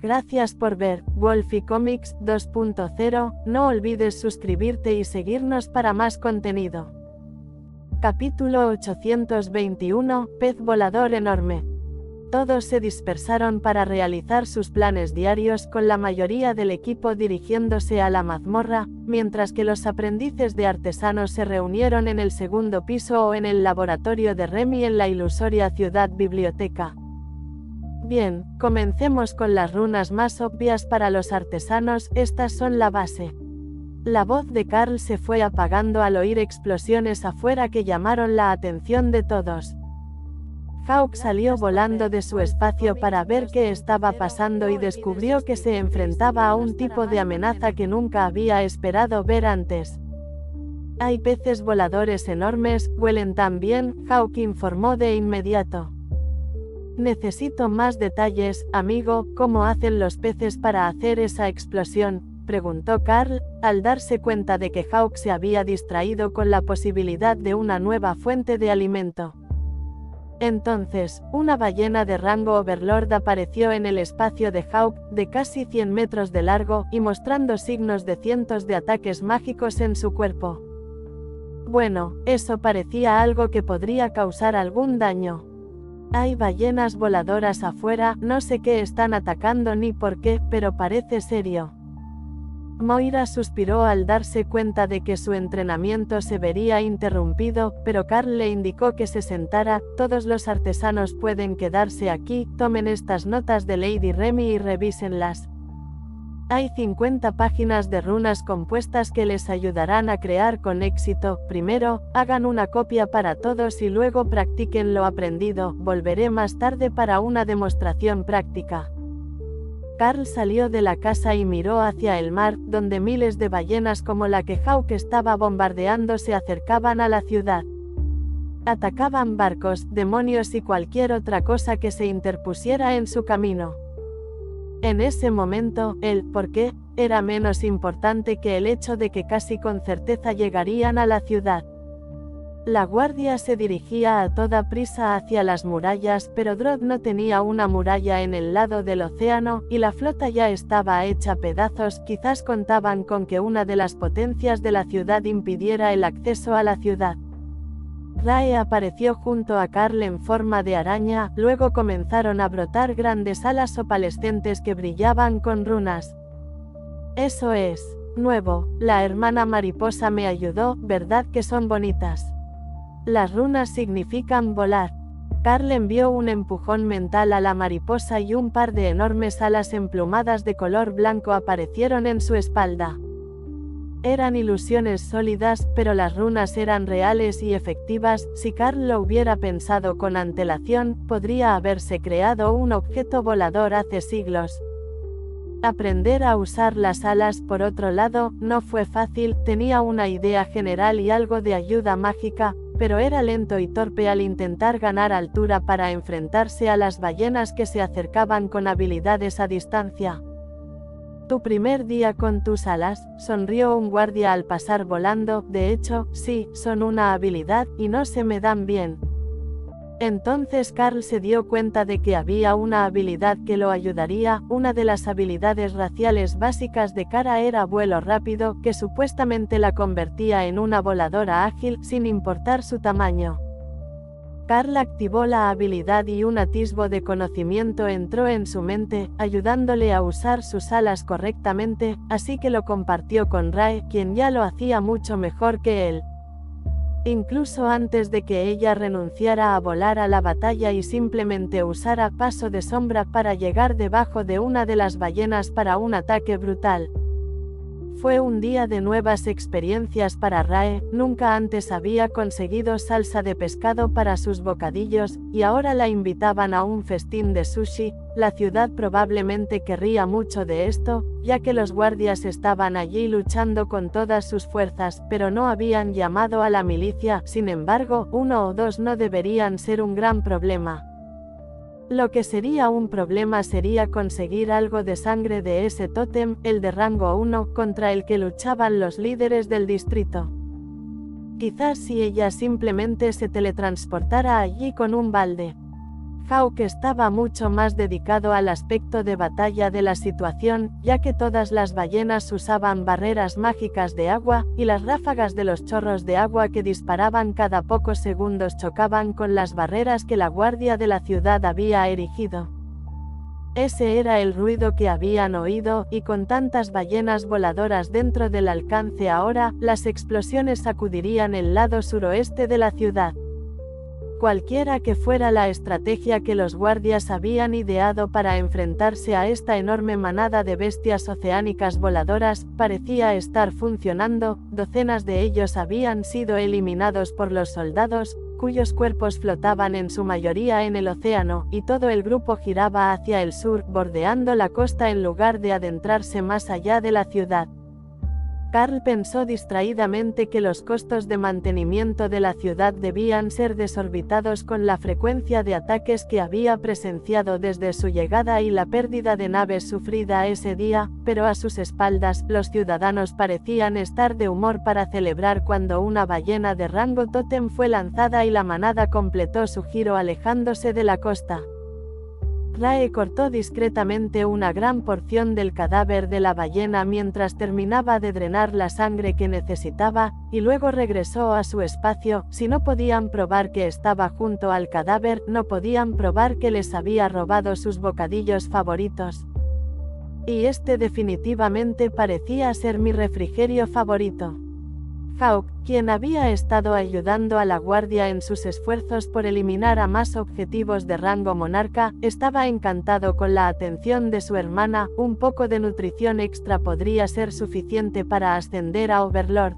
Gracias por ver Wolfie Comics 2.0, no olvides suscribirte y seguirnos para más contenido. Capítulo 821, Pez volador enorme. Todos se dispersaron para realizar sus planes diarios, con la mayoría del equipo dirigiéndose a la mazmorra, mientras que los aprendices de artesanos se reunieron en el segundo piso o en el laboratorio de Remy en la ilusoria ciudad biblioteca. Bien, comencemos con las runas más obvias para los artesanos, estas son la base. La voz de Carl se fue apagando al oír explosiones afuera que llamaron la atención de todos. Hawk salió volando de su espacio para ver qué estaba pasando y descubrió que se enfrentaba a un tipo de amenaza que nunca había esperado ver antes. Hay peces voladores enormes, huelen tan bien, Hawk informó de inmediato. Necesito más detalles, amigo, ¿cómo hacen los peces para hacer esa explosión?, preguntó Carl, al darse cuenta de que Hawk se había distraído con la posibilidad de una nueva fuente de alimento. Entonces, una ballena de rango Overlord apareció en el espacio de Hawk, de casi 100 metros de largo, y mostrando signos de cientos de ataques mágicos en su cuerpo. Bueno, eso parecía algo que podría causar algún daño. Hay ballenas voladoras afuera, no sé qué están atacando ni por qué, pero parece serio. Moira suspiró al darse cuenta de que su entrenamiento se vería interrumpido, pero Carl le indicó que se sentara. Todos los artesanos pueden quedarse aquí, tomen estas notas de Lady Remy y revísenlas. Hay 50 páginas de runas compuestas que les ayudarán a crear con éxito. Primero, hagan una copia para todos y luego practiquen lo aprendido. Volveré más tarde para una demostración práctica. Carl salió de la casa y miró hacia el mar, donde miles de ballenas como la que Hawk estaba bombardeando se acercaban a la ciudad. Atacaban barcos, demonios y cualquier otra cosa que se interpusiera en su camino. En ese momento, el ¿por qué? Era menos importante que el hecho de que casi con certeza llegarían a la ciudad. La guardia se dirigía a toda prisa hacia las murallas, pero Drod no tenía una muralla en el lado del océano, y la flota ya estaba hecha pedazos. Quizás contaban con que una de las potencias de la ciudad impidiera el acceso a la ciudad. Rae apareció junto a Carl en forma de araña, luego comenzaron a brotar grandes alas opalescentes que brillaban con runas. Eso es nuevo, la hermana mariposa me ayudó, ¿verdad que son bonitas? Las runas significan volar. Carl envió un empujón mental a la mariposa y un par de enormes alas emplumadas de color blanco aparecieron en su espalda. Eran ilusiones sólidas, pero las runas eran reales y efectivas. Si Carl lo hubiera pensado con antelación, podría haberse creado un objeto volador hace siglos. Aprender a usar las alas, por otro lado, no fue fácil. Tenía una idea general y algo de ayuda mágica, pero era lento y torpe al intentar ganar altura para enfrentarse a las ballenas que se acercaban con habilidades a distancia. Tu primer día con tus alas, sonrió un guardia al pasar volando. De hecho, sí, son una habilidad, y no se me dan bien. Entonces Carl se dio cuenta de que había una habilidad que lo ayudaría. Una de las habilidades raciales básicas de Kara era vuelo rápido, que supuestamente la convertía en una voladora ágil, sin importar su tamaño. Carl activó la habilidad y un atisbo de conocimiento entró en su mente, ayudándole a usar sus alas correctamente, así que lo compartió con Rae, quien ya lo hacía mucho mejor que él. Incluso antes de que ella renunciara a volar a la batalla y simplemente usara paso de sombra para llegar debajo de una de las ballenas para un ataque brutal. Fue un día de nuevas experiencias para Rae, nunca antes había conseguido salsa de pescado para sus bocadillos, y ahora la invitaban a un festín de sushi. La ciudad probablemente querría mucho de esto, ya que los guardias estaban allí luchando con todas sus fuerzas, pero no habían llamado a la milicia. Sin embargo, 1 o 2 no deberían ser un gran problema. Lo que sería un problema sería conseguir algo de sangre de ese tótem, el de rango 1, contra el que luchaban los líderes del distrito. Quizás si ella simplemente se teletransportara allí con un balde. Hawk estaba mucho más dedicado al aspecto de batalla de la situación, ya que todas las ballenas usaban barreras mágicas de agua, y las ráfagas de los chorros de agua que disparaban cada pocos segundos chocaban con las barreras que la guardia de la ciudad había erigido. Ese era el ruido que habían oído, y con tantas ballenas voladoras dentro del alcance ahora, las explosiones sacudirían el lado suroeste de la ciudad. Cualquiera que fuera la estrategia que los guardias habían ideado para enfrentarse a esta enorme manada de bestias oceánicas voladoras, parecía estar funcionando. Docenas de ellos habían sido eliminados por los soldados, cuyos cuerpos flotaban en su mayoría en el océano, y todo el grupo giraba hacia el sur, bordeando la costa en lugar de adentrarse más allá de la ciudad. Carl pensó distraídamente que los costos de mantenimiento de la ciudad debían ser desorbitados con la frecuencia de ataques que había presenciado desde su llegada y la pérdida de naves sufrida ese día, pero a sus espaldas, los ciudadanos parecían estar de humor para celebrar cuando una ballena de rango tótem fue lanzada y la manada completó su giro alejándose de la costa. Rae cortó discretamente una gran porción del cadáver de la ballena mientras terminaba de drenar la sangre que necesitaba, y luego regresó a su espacio. Si no podían probar que estaba junto al cadáver, no podían probar que les había robado sus bocadillos favoritos. Y este definitivamente parecía ser mi refrigerio favorito. Hawk, quien había estado ayudando a la guardia en sus esfuerzos por eliminar a más objetivos de rango monarca, estaba encantado con la atención de su hermana. Un poco de nutrición extra podría ser suficiente para ascender a Overlord.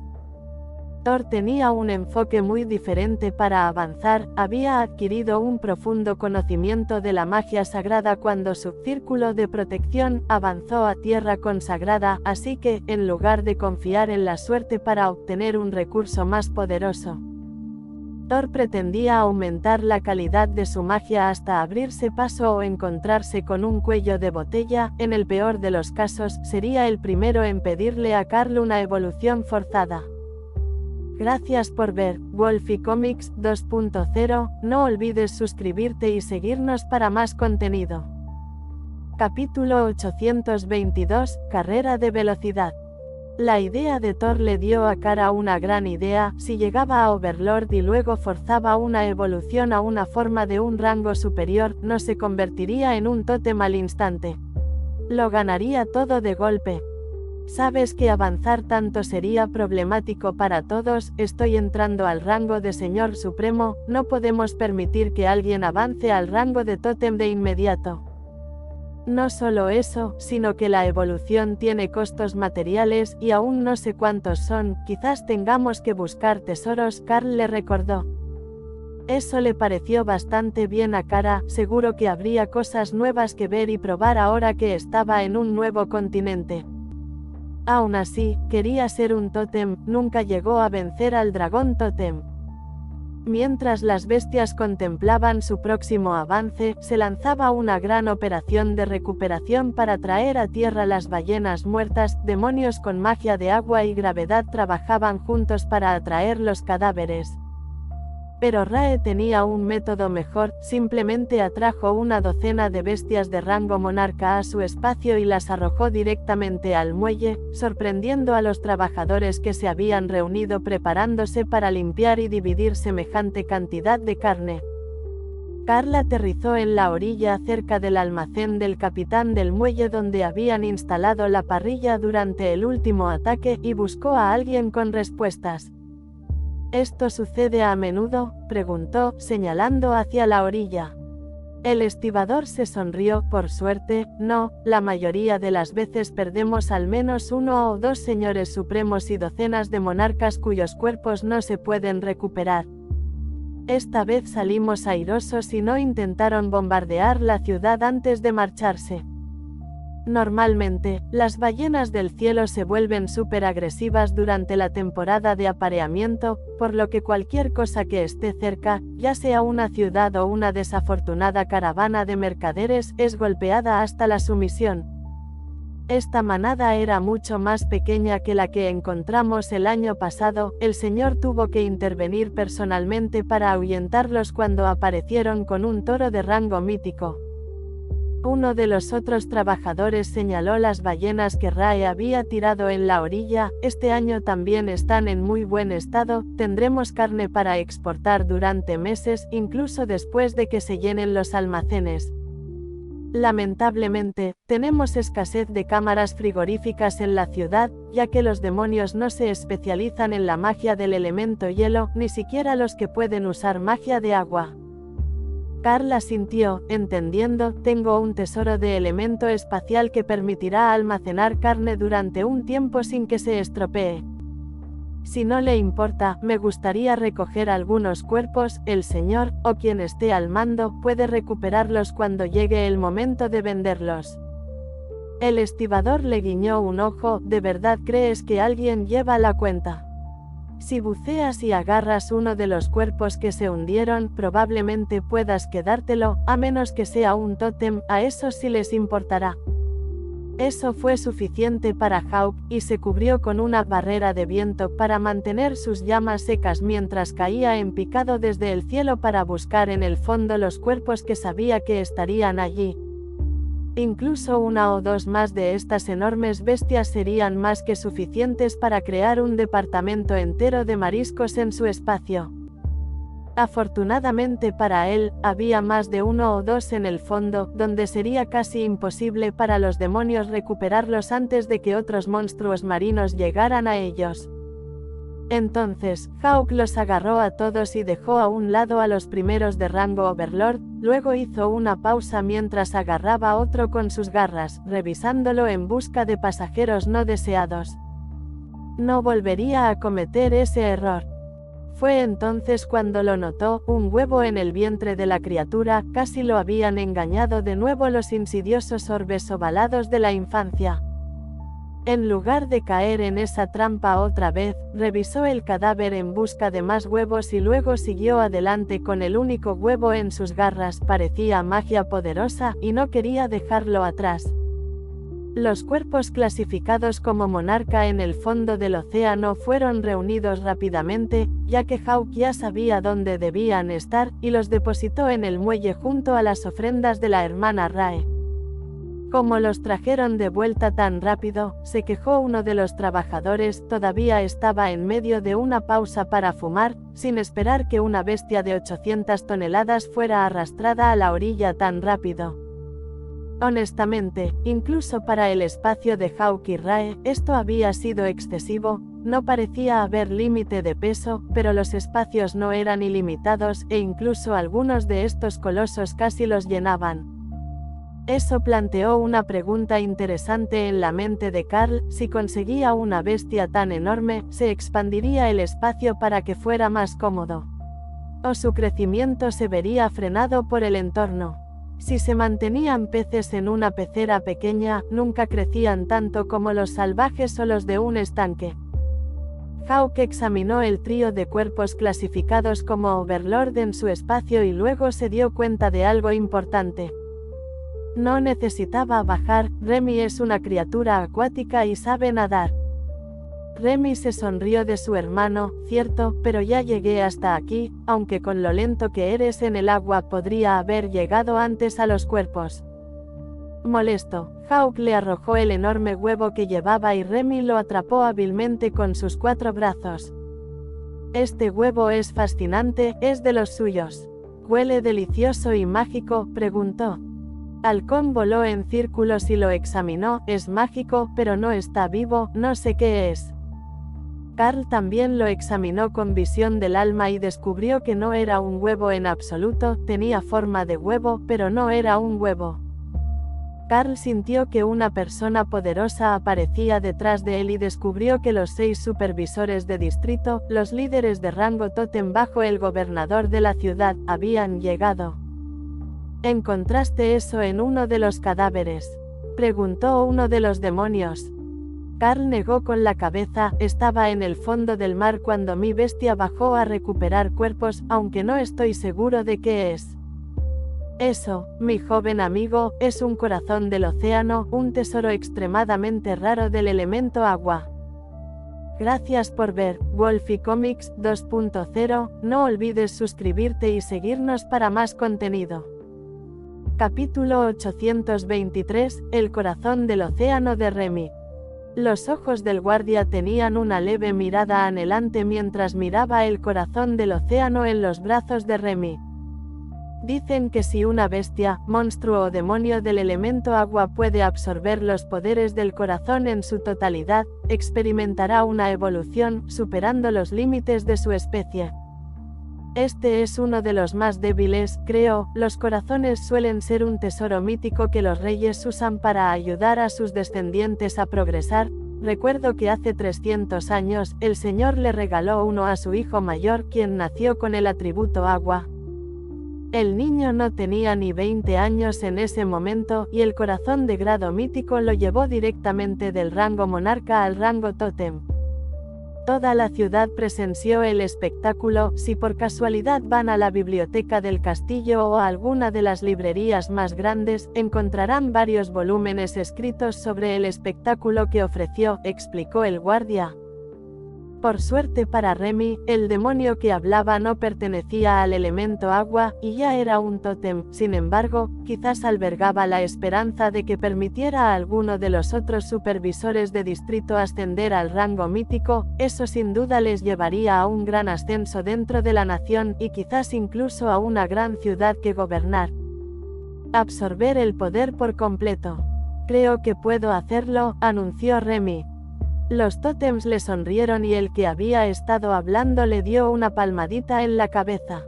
Thor tenía un enfoque muy diferente para avanzar, había adquirido un profundo conocimiento de la magia sagrada cuando su círculo de protección avanzó a tierra consagrada, así que, en lugar de confiar en la suerte para obtener un recurso más poderoso, Thor pretendía aumentar la calidad de su magia hasta abrirse paso o encontrarse con un cuello de botella. En el peor de los casos, sería el primero en pedirle a Carl una evolución forzada. Gracias por ver Wolfie Comics 2.0, no olvides suscribirte y seguirnos para más contenido. Capítulo 822, Carrera de velocidad. La idea de Thor le dio a Kara una gran idea. Si llegaba a Overlord y luego forzaba una evolución a una forma de un rango superior, no se convertiría en un tótem al instante. Lo ganaría todo de golpe. Sabes que avanzar tanto sería problemático para todos. Estoy entrando al rango de Señor Supremo, no podemos permitir que alguien avance al rango de tótem de inmediato. No solo eso, sino que la evolución tiene costos materiales, y aún no sé cuántos son. Quizás tengamos que buscar tesoros, Carl le recordó. Eso le pareció bastante bien a Kara. Seguro que habría cosas nuevas que ver y probar ahora que estaba en un nuevo continente. Aún así, quería ser un tótem. Nunca llegó a vencer al dragón tótem. Mientras las bestias contemplaban su próximo avance, se lanzaba una gran operación de recuperación para traer a tierra las ballenas muertas. Demonios con magia de agua y gravedad trabajaban juntos para atraer los cadáveres. Pero Rae tenía un método mejor. Simplemente atrajo una docena de bestias de rango monarca a su espacio y las arrojó directamente al muelle, sorprendiendo a los trabajadores que se habían reunido preparándose para limpiar y dividir semejante cantidad de carne. Carl aterrizó en la orilla cerca del almacén del capitán del muelle donde habían instalado la parrilla durante el último ataque, y buscó a alguien con respuestas. ¿Esto sucede a menudo?, preguntó, señalando hacia la orilla. El estibador se sonrió. Por suerte, no. La mayoría de las veces perdemos al menos uno o dos señores supremos y docenas de monarcas cuyos cuerpos no se pueden recuperar. Esta vez salimos airosos y no intentaron bombardear la ciudad antes de marcharse. Normalmente, las ballenas del cielo se vuelven súper agresivas durante la temporada de apareamiento, por lo que cualquier cosa que esté cerca, ya sea una ciudad o una desafortunada caravana de mercaderes, es golpeada hasta la sumisión. Esta manada era mucho más pequeña que la que encontramos el año pasado. El señor tuvo que intervenir personalmente para ahuyentarlos cuando aparecieron con un toro de rango mítico. Uno de los otros trabajadores señaló las ballenas que Rae había tirado en la orilla. Este año también están en muy buen estado, tendremos carne para exportar durante meses, incluso después de que se llenen los almacenes. Lamentablemente, tenemos escasez de cámaras frigoríficas en la ciudad, ya que los demonios no se especializan en la magia del elemento hielo, ni siquiera los que pueden usar magia de agua. Carl asintió, entendiendo, tengo un tesoro de elemento espacial que permitirá almacenar carne durante un tiempo sin que se estropee. Si no le importa, me gustaría recoger algunos cuerpos. El señor, o quien esté al mando, puede recuperarlos cuando llegue el momento de venderlos. El estibador le guiñó un ojo. ¿De verdad crees que alguien lleva la cuenta? Si buceas y agarras uno de los cuerpos que se hundieron, probablemente puedas quedártelo, a menos que sea un tótem, a esos sí les importará. Eso fue suficiente para Hawk, y se cubrió con una barrera de viento para mantener sus llamas secas mientras caía en picado desde el cielo para buscar en el fondo los cuerpos que sabía que estarían allí. Incluso una o dos más de estas enormes bestias serían más que suficientes para crear un departamento entero de mariscos en su espacio. Afortunadamente para él, había más de uno o dos en el fondo, donde sería casi imposible para los demonios recuperarlos antes de que otros monstruos marinos llegaran a ellos. Entonces, Hawk los agarró a todos y dejó a un lado a los primeros de rango Overlord, luego hizo una pausa mientras agarraba otro con sus garras, revisándolo en busca de pasajeros no deseados. No volvería a cometer ese error. Fue entonces cuando lo notó, un huevo en el vientre de la criatura. Casi lo habían engañado de nuevo los insidiosos orbes ovalados de la infancia. En lugar de caer en esa trampa otra vez, revisó el cadáver en busca de más huevos y luego siguió adelante con el único huevo en sus garras. Parecía magia poderosa, y no quería dejarlo atrás. Los cuerpos clasificados como monarca en el fondo del océano fueron reunidos rápidamente, ya que Hawk ya sabía dónde debían estar, y los depositó en el muelle junto a las ofrendas de la hermana Rae. Como los trajeron de vuelta tan rápido, se quejó uno de los trabajadores. Todavía estaba en medio de una pausa para fumar, sin esperar que una bestia de 800 toneladas fuera arrastrada a la orilla tan rápido. Honestamente, incluso para el espacio de Hawk y Rae, esto había sido excesivo. No parecía haber límite de peso, pero los espacios no eran ilimitados, e incluso algunos de estos colosos casi los llenaban. Eso planteó una pregunta interesante en la mente de Carl. Si conseguía una bestia tan enorme, ¿se expandiría el espacio para que fuera más cómodo? ¿O su crecimiento se vería frenado por el entorno? Si se mantenían peces en una pecera pequeña, nunca crecían tanto como los salvajes o los de un estanque. Hawk examinó el trío de cuerpos clasificados como Overlord en su espacio y luego se dio cuenta de algo importante. No necesitaba bajar. Remy es una criatura acuática y sabe nadar. Remy se sonrió de su hermano. Cierto, pero ya llegué hasta aquí, aunque con lo lento que eres en el agua podría haber llegado antes a los cuerpos. Molesto, Hawk le arrojó el enorme huevo que llevaba y Remy lo atrapó hábilmente con sus 4 brazos. Este huevo es fascinante, es de los suyos. ¿Huele delicioso y mágico?, preguntó. Halcón voló en círculos y lo examinó. Es mágico, pero no está vivo, no sé qué es. Carl también lo examinó con visión del alma y descubrió que no era un huevo en absoluto. Tenía forma de huevo, pero no era un huevo. Carl sintió que una persona poderosa aparecía detrás de él y descubrió que los 6 supervisores de distrito, los líderes de rango tótem bajo el gobernador de la ciudad, habían llegado. ¿Encontraste eso en uno de los cadáveres?, preguntó uno de los demonios. Carl negó con la cabeza. Estaba en el fondo del mar cuando mi bestia bajó a recuperar cuerpos, aunque no estoy seguro de qué es. Eso, mi joven amigo, es un corazón del océano, un tesoro extremadamente raro del elemento agua. Gracias por ver Wolfie Comics 2.0, no olvides suscribirte y seguirnos para más contenido. Capítulo 823, El corazón del océano de Remy. Los ojos del guardia tenían una leve mirada anhelante mientras miraba el corazón del océano en los brazos de Remy. Dicen que si una bestia, monstruo o demonio del elemento agua puede absorber los poderes del corazón en su totalidad, experimentará una evolución, superando los límites de su especie. Este es uno de los más débiles, creo. Los corazones suelen ser un tesoro mítico que los reyes usan para ayudar a sus descendientes a progresar. Recuerdo que hace 300 años, el Señor le regaló uno a su hijo mayor, quien nació con el atributo agua. El niño no tenía ni 20 años en ese momento, y el corazón de grado mítico lo llevó directamente del rango monarca al rango tótem. Toda la ciudad presenció el espectáculo. Si por casualidad van a la biblioteca del castillo o a alguna de las librerías más grandes, encontrarán varios volúmenes escritos sobre el espectáculo que ofreció, explicó el guardia. Por suerte para Remy, el demonio que hablaba no pertenecía al elemento agua, y ya era un tótem. Sin embargo, quizás albergaba la esperanza de que permitiera a alguno de los otros supervisores de distrito ascender al rango mítico. Eso sin duda les llevaría a un gran ascenso dentro de la nación, y quizás incluso a una gran ciudad que gobernar. Absorber el poder por completo. Creo que puedo hacerlo, anunció Remy. Los tótems le sonrieron y el que había estado hablando le dio una palmadita en la cabeza.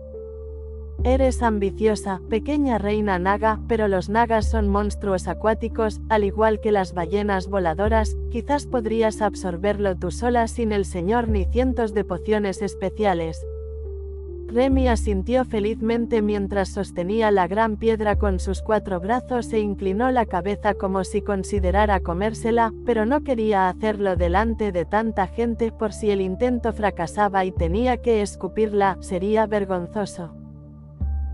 Eres ambiciosa, pequeña reina naga, pero los nagas son monstruos acuáticos, al igual que las ballenas voladoras. Quizás podrías absorberlo tú sola sin el señor ni cientos de pociones especiales. Remy asintió felizmente mientras sostenía la gran piedra con sus 4 brazos e inclinó la cabeza como si considerara comérsela, pero no quería hacerlo delante de tanta gente. Por si el intento fracasaba y tenía que escupirla, sería vergonzoso.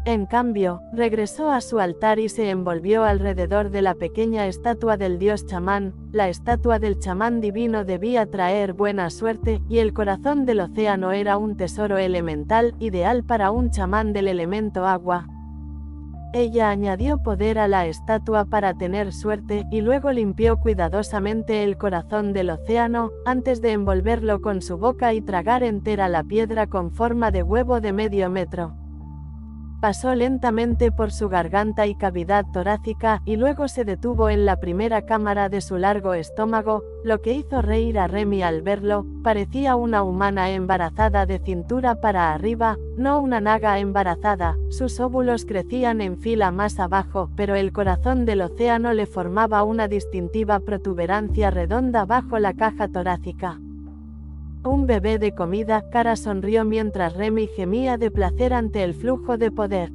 En cambio, regresó a su altar y se envolvió alrededor de la pequeña estatua del dios chamán. La estatua del chamán divino debía traer buena suerte, y el corazón del océano era un tesoro elemental, ideal para un chamán del elemento agua. Ella añadió poder a la estatua para tener suerte, y luego limpió cuidadosamente el corazón del océano, antes de envolverlo con su boca y tragar entera la piedra con forma de huevo de medio metro. Pasó lentamente por su garganta y cavidad torácica, y luego se detuvo en la primera cámara de su largo estómago, lo que hizo reír a Remy al verlo. Parecía una humana embarazada de cintura para arriba, no una naga embarazada. Sus óvulos crecían en fila más abajo, pero el corazón del océano le formaba una distintiva protuberancia redonda bajo la caja torácica. Un bebé de comida. Cara sonrió mientras Remy gemía de placer ante el flujo de poder.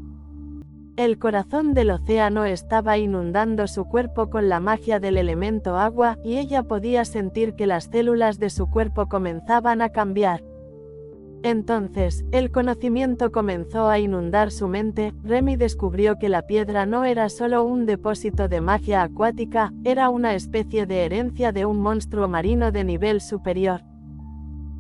El corazón del océano estaba inundando su cuerpo con la magia del elemento agua, y ella podía sentir que las células de su cuerpo comenzaban a cambiar. Entonces, el conocimiento comenzó a inundar su mente. Remy descubrió que la piedra no era solo un depósito de magia acuática, era una especie de herencia de un monstruo marino de nivel superior.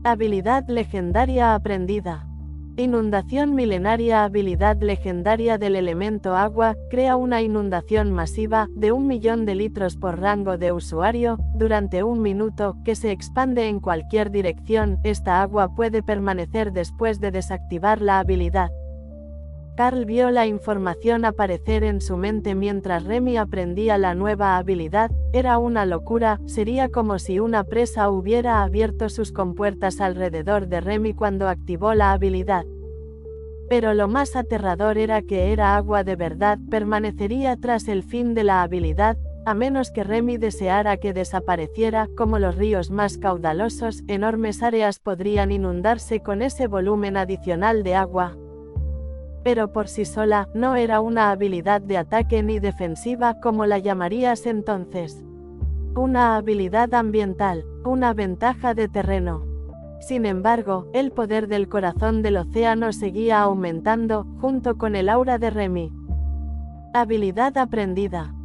Habilidad legendaria aprendida. Inundación milenaria. Habilidad legendaria del elemento agua, crea una inundación masiva, de 1 millón de litros por rango de usuario, durante 1 minuto, que se expande en cualquier dirección. Esta agua puede permanecer después de desactivar la habilidad. Carl vio la información aparecer en su mente mientras Remy aprendía la nueva habilidad. Era una locura, sería como si una presa hubiera abierto sus compuertas alrededor de Remy cuando activó la habilidad. Pero lo más aterrador era que era agua de verdad, permanecería tras el fin de la habilidad, a menos que Remy deseara que desapareciera. Como los ríos más caudalosos, enormes áreas podrían inundarse con ese volumen adicional de agua. Pero por sí sola, no era una habilidad de ataque ni defensiva. ¿Cómo la llamarías entonces? Una habilidad ambiental, una ventaja de terreno. Sin embargo, el poder del corazón del océano seguía aumentando, junto con el aura de Remy. Habilidad aprendida.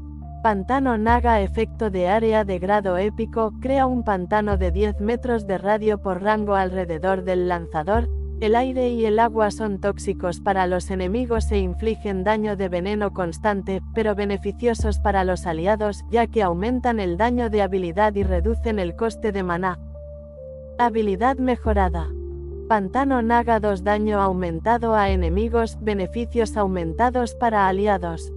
Pantano Naga. Efecto de área de grado épico. Crea un pantano de 10 metros de radio por rango alrededor del lanzador. El aire y el agua son tóxicos para los enemigos e infligen daño de veneno constante, pero beneficiosos para los aliados, ya que aumentan el daño de habilidad y reducen el coste de maná. Habilidad mejorada. Pantano Naga. 2 daño aumentado a enemigos, beneficios aumentados para aliados.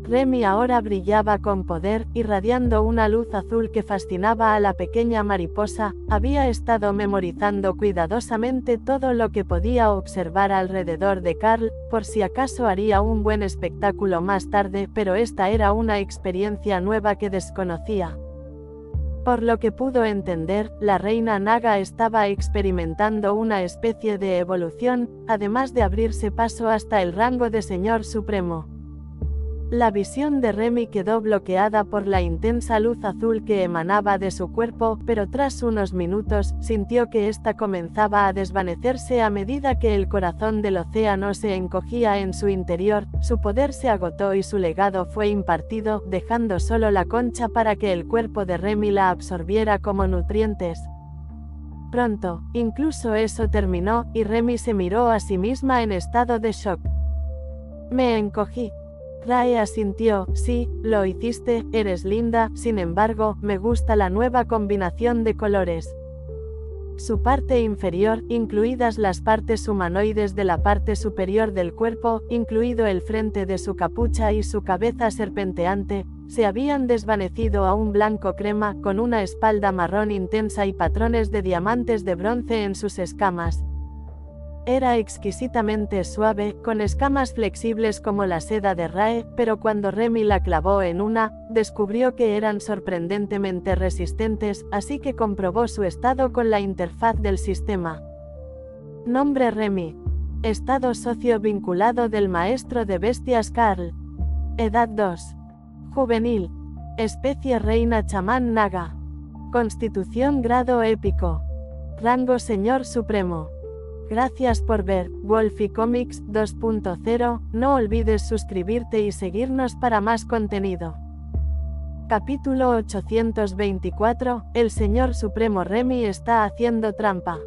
Remy ahora brillaba con poder, irradiando una luz azul que fascinaba a la pequeña mariposa. Había estado memorizando cuidadosamente todo lo que podía observar alrededor de Carl, por si acaso haría un buen espectáculo más tarde, pero esta era una experiencia nueva que desconocía. Por lo que pudo entender, la reina Naga estaba experimentando una especie de evolución, además de abrirse paso hasta el rango de Señor Supremo. La visión de Remy quedó bloqueada por la intensa luz azul que emanaba de su cuerpo, pero tras unos minutos, sintió que ésta comenzaba a desvanecerse a medida que el corazón del océano se encogía en su interior. Su poder se agotó y su legado fue impartido, dejando solo la concha para que el cuerpo de Remy la absorbiera como nutrientes. Pronto, incluso eso terminó, y Remy se miró a sí misma en estado de shock. Me encogí. Rae asintió. Sí, lo hiciste, eres linda, sin embargo, me gusta la nueva combinación de colores. Su parte inferior, incluidas las partes humanoides de la parte superior del cuerpo, incluido el frente de su capucha y su cabeza serpenteante, se habían desvanecido a un blanco crema, con una espalda marrón intensa y patrones de diamantes de bronce en sus escamas. Era exquisitamente suave, con escamas flexibles como la seda de Rae, pero cuando Remy la clavó en una, descubrió que eran sorprendentemente resistentes, así que comprobó su estado con la interfaz del sistema. Nombre Remy. Estado socio vinculado del maestro de bestias Carl. Edad 2. Juvenil. Especie reina chamán Naga. Constitución grado épico. Rango Señor Supremo. Gracias por ver Wolfie Comics 2.0, no olvides suscribirte y seguirnos para más contenido. Capítulo 824, el Señor Supremo Remy está haciendo trampa.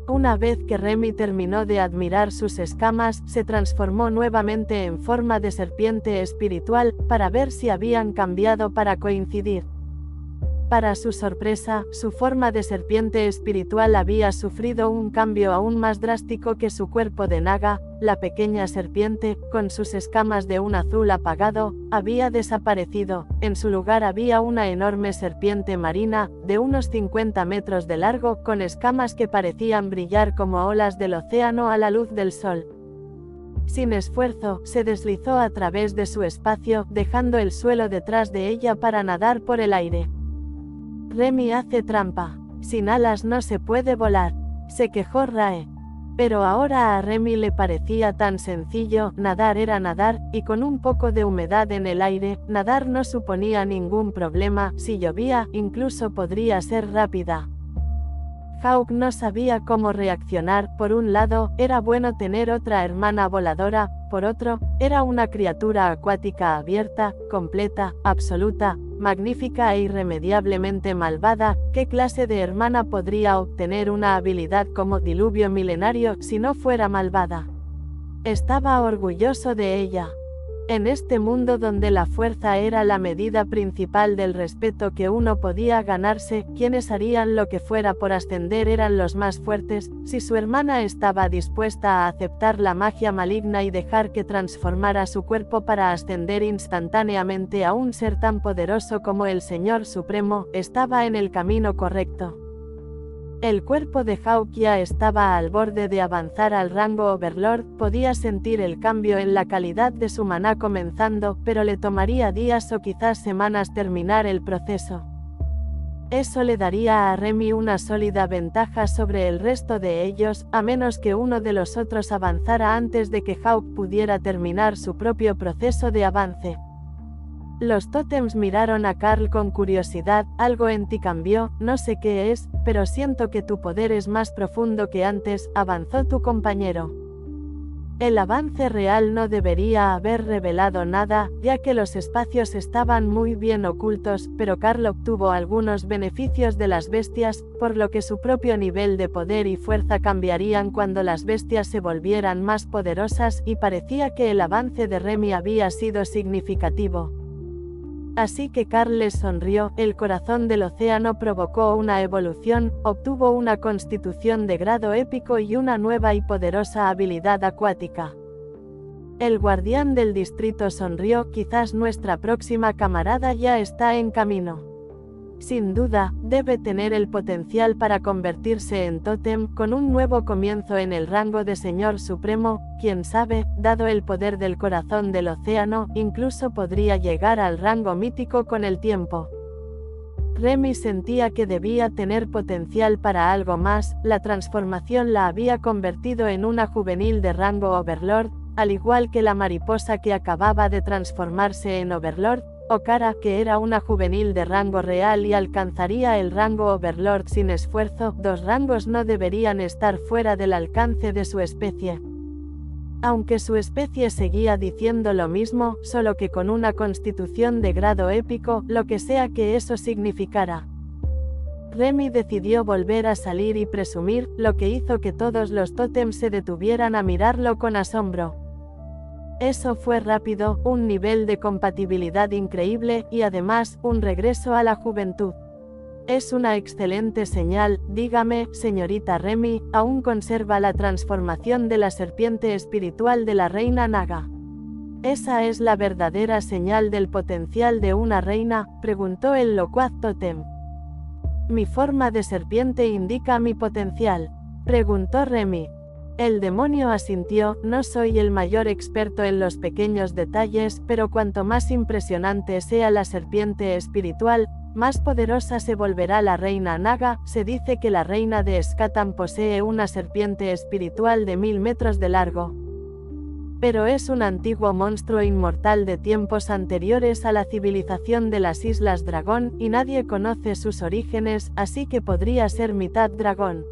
Una vez que Remy terminó de admirar sus escamas, se transformó nuevamente en forma de serpiente espiritual, para ver si habían cambiado para coincidir. Para su sorpresa, su forma de serpiente espiritual había sufrido un cambio aún más drástico que su cuerpo de Naga. La pequeña serpiente, con sus escamas de un azul apagado, había desaparecido. En su lugar había una enorme serpiente marina, de unos 50 metros de largo, con escamas que parecían brillar como olas del océano a la luz del sol. Sin esfuerzo, se deslizó a través de su espacio, dejando el suelo detrás de ella para nadar por el aire. Remy hace trampa. Sin alas no se puede volar, se quejó Rae. Pero ahora a Remy le parecía tan sencillo. Nadar era nadar, y con un poco de humedad en el aire, nadar no suponía ningún problema. Si llovía, incluso podría ser rápida. Hawk no sabía cómo reaccionar. Por un lado, era bueno tener otra hermana voladora, por otro, era una criatura acuática abierta, completa, absoluta, magnífica e irremediablemente malvada. ¿Qué clase de hermana podría obtener una habilidad como diluvio milenario si no fuera malvada? Estaba orgulloso de ella. En este mundo donde la fuerza era la medida principal del respeto que uno podía ganarse, quienes harían lo que fuera por ascender eran los más fuertes. Si su hermana estaba dispuesta a aceptar la magia maligna y dejar que transformara su cuerpo para ascender instantáneamente a un ser tan poderoso como el Señor Supremo, estaba en el camino correcto. El cuerpo de Hawk ya estaba al borde de avanzar al rango Overlord, podía sentir el cambio en la calidad de su maná comenzando, pero le tomaría días o quizás semanas terminar el proceso. Eso le daría a Remy una sólida ventaja sobre el resto de ellos, a menos que uno de los otros avanzara antes de que Hawk pudiera terminar su propio proceso de avance. Los tótems miraron a Carl con curiosidad. Algo en ti cambió, no sé qué es, pero siento que tu poder es más profundo que antes, avanzó tu compañero. El avance real no debería haber revelado nada, ya que los espacios estaban muy bien ocultos, pero Carl obtuvo algunos beneficios de las bestias, por lo que su propio nivel de poder y fuerza cambiarían cuando las bestias se volvieran más poderosas, y parecía que el avance de Remy había sido significativo. Así que Carl les sonrió. El corazón del océano provocó una evolución, obtuvo una constitución de grado épico y una nueva y poderosa habilidad acuática. El guardián del distrito sonrió. Quizás nuestra próxima camarada ya está en camino. Sin duda, debe tener el potencial para convertirse en tótem, con un nuevo comienzo en el rango de Señor Supremo. Quién sabe, dado el poder del corazón del océano, incluso podría llegar al rango mítico con el tiempo. Remy sentía que debía tener potencial para algo más. La transformación la había convertido en una juvenil de rango Overlord, al igual que la mariposa que acababa de transformarse en Overlord. Okara, que era una juvenil de rango real y alcanzaría el rango Overlord sin esfuerzo. Dos rangos no deberían estar fuera del alcance de su especie. Aunque su especie seguía diciendo lo mismo, solo que con una constitución de grado épico, lo que sea que eso significara. Remy decidió volver a salir y presumir, lo que hizo que todos los tótems se detuvieran a mirarlo con asombro. Eso fue rápido, un nivel de compatibilidad increíble, y además, un regreso a la juventud. Es una excelente señal. Dígame, señorita Remy, ¿aún conserva la transformación de la serpiente espiritual de la reina Naga? ¿Esa es la verdadera señal del potencial de una reina?, preguntó el locuaz tótem. ¿Mi forma de serpiente indica mi potencial?, preguntó Remy. El demonio asintió. No soy el mayor experto en los pequeños detalles, pero cuanto más impresionante sea la serpiente espiritual, más poderosa se volverá la reina Naga. Se dice que la reina de Skatam posee una serpiente espiritual de 1000 metros de largo. Pero es un antiguo monstruo inmortal de tiempos anteriores a la civilización de las Islas Dragón, y nadie conoce sus orígenes, así que podría ser mitad dragón.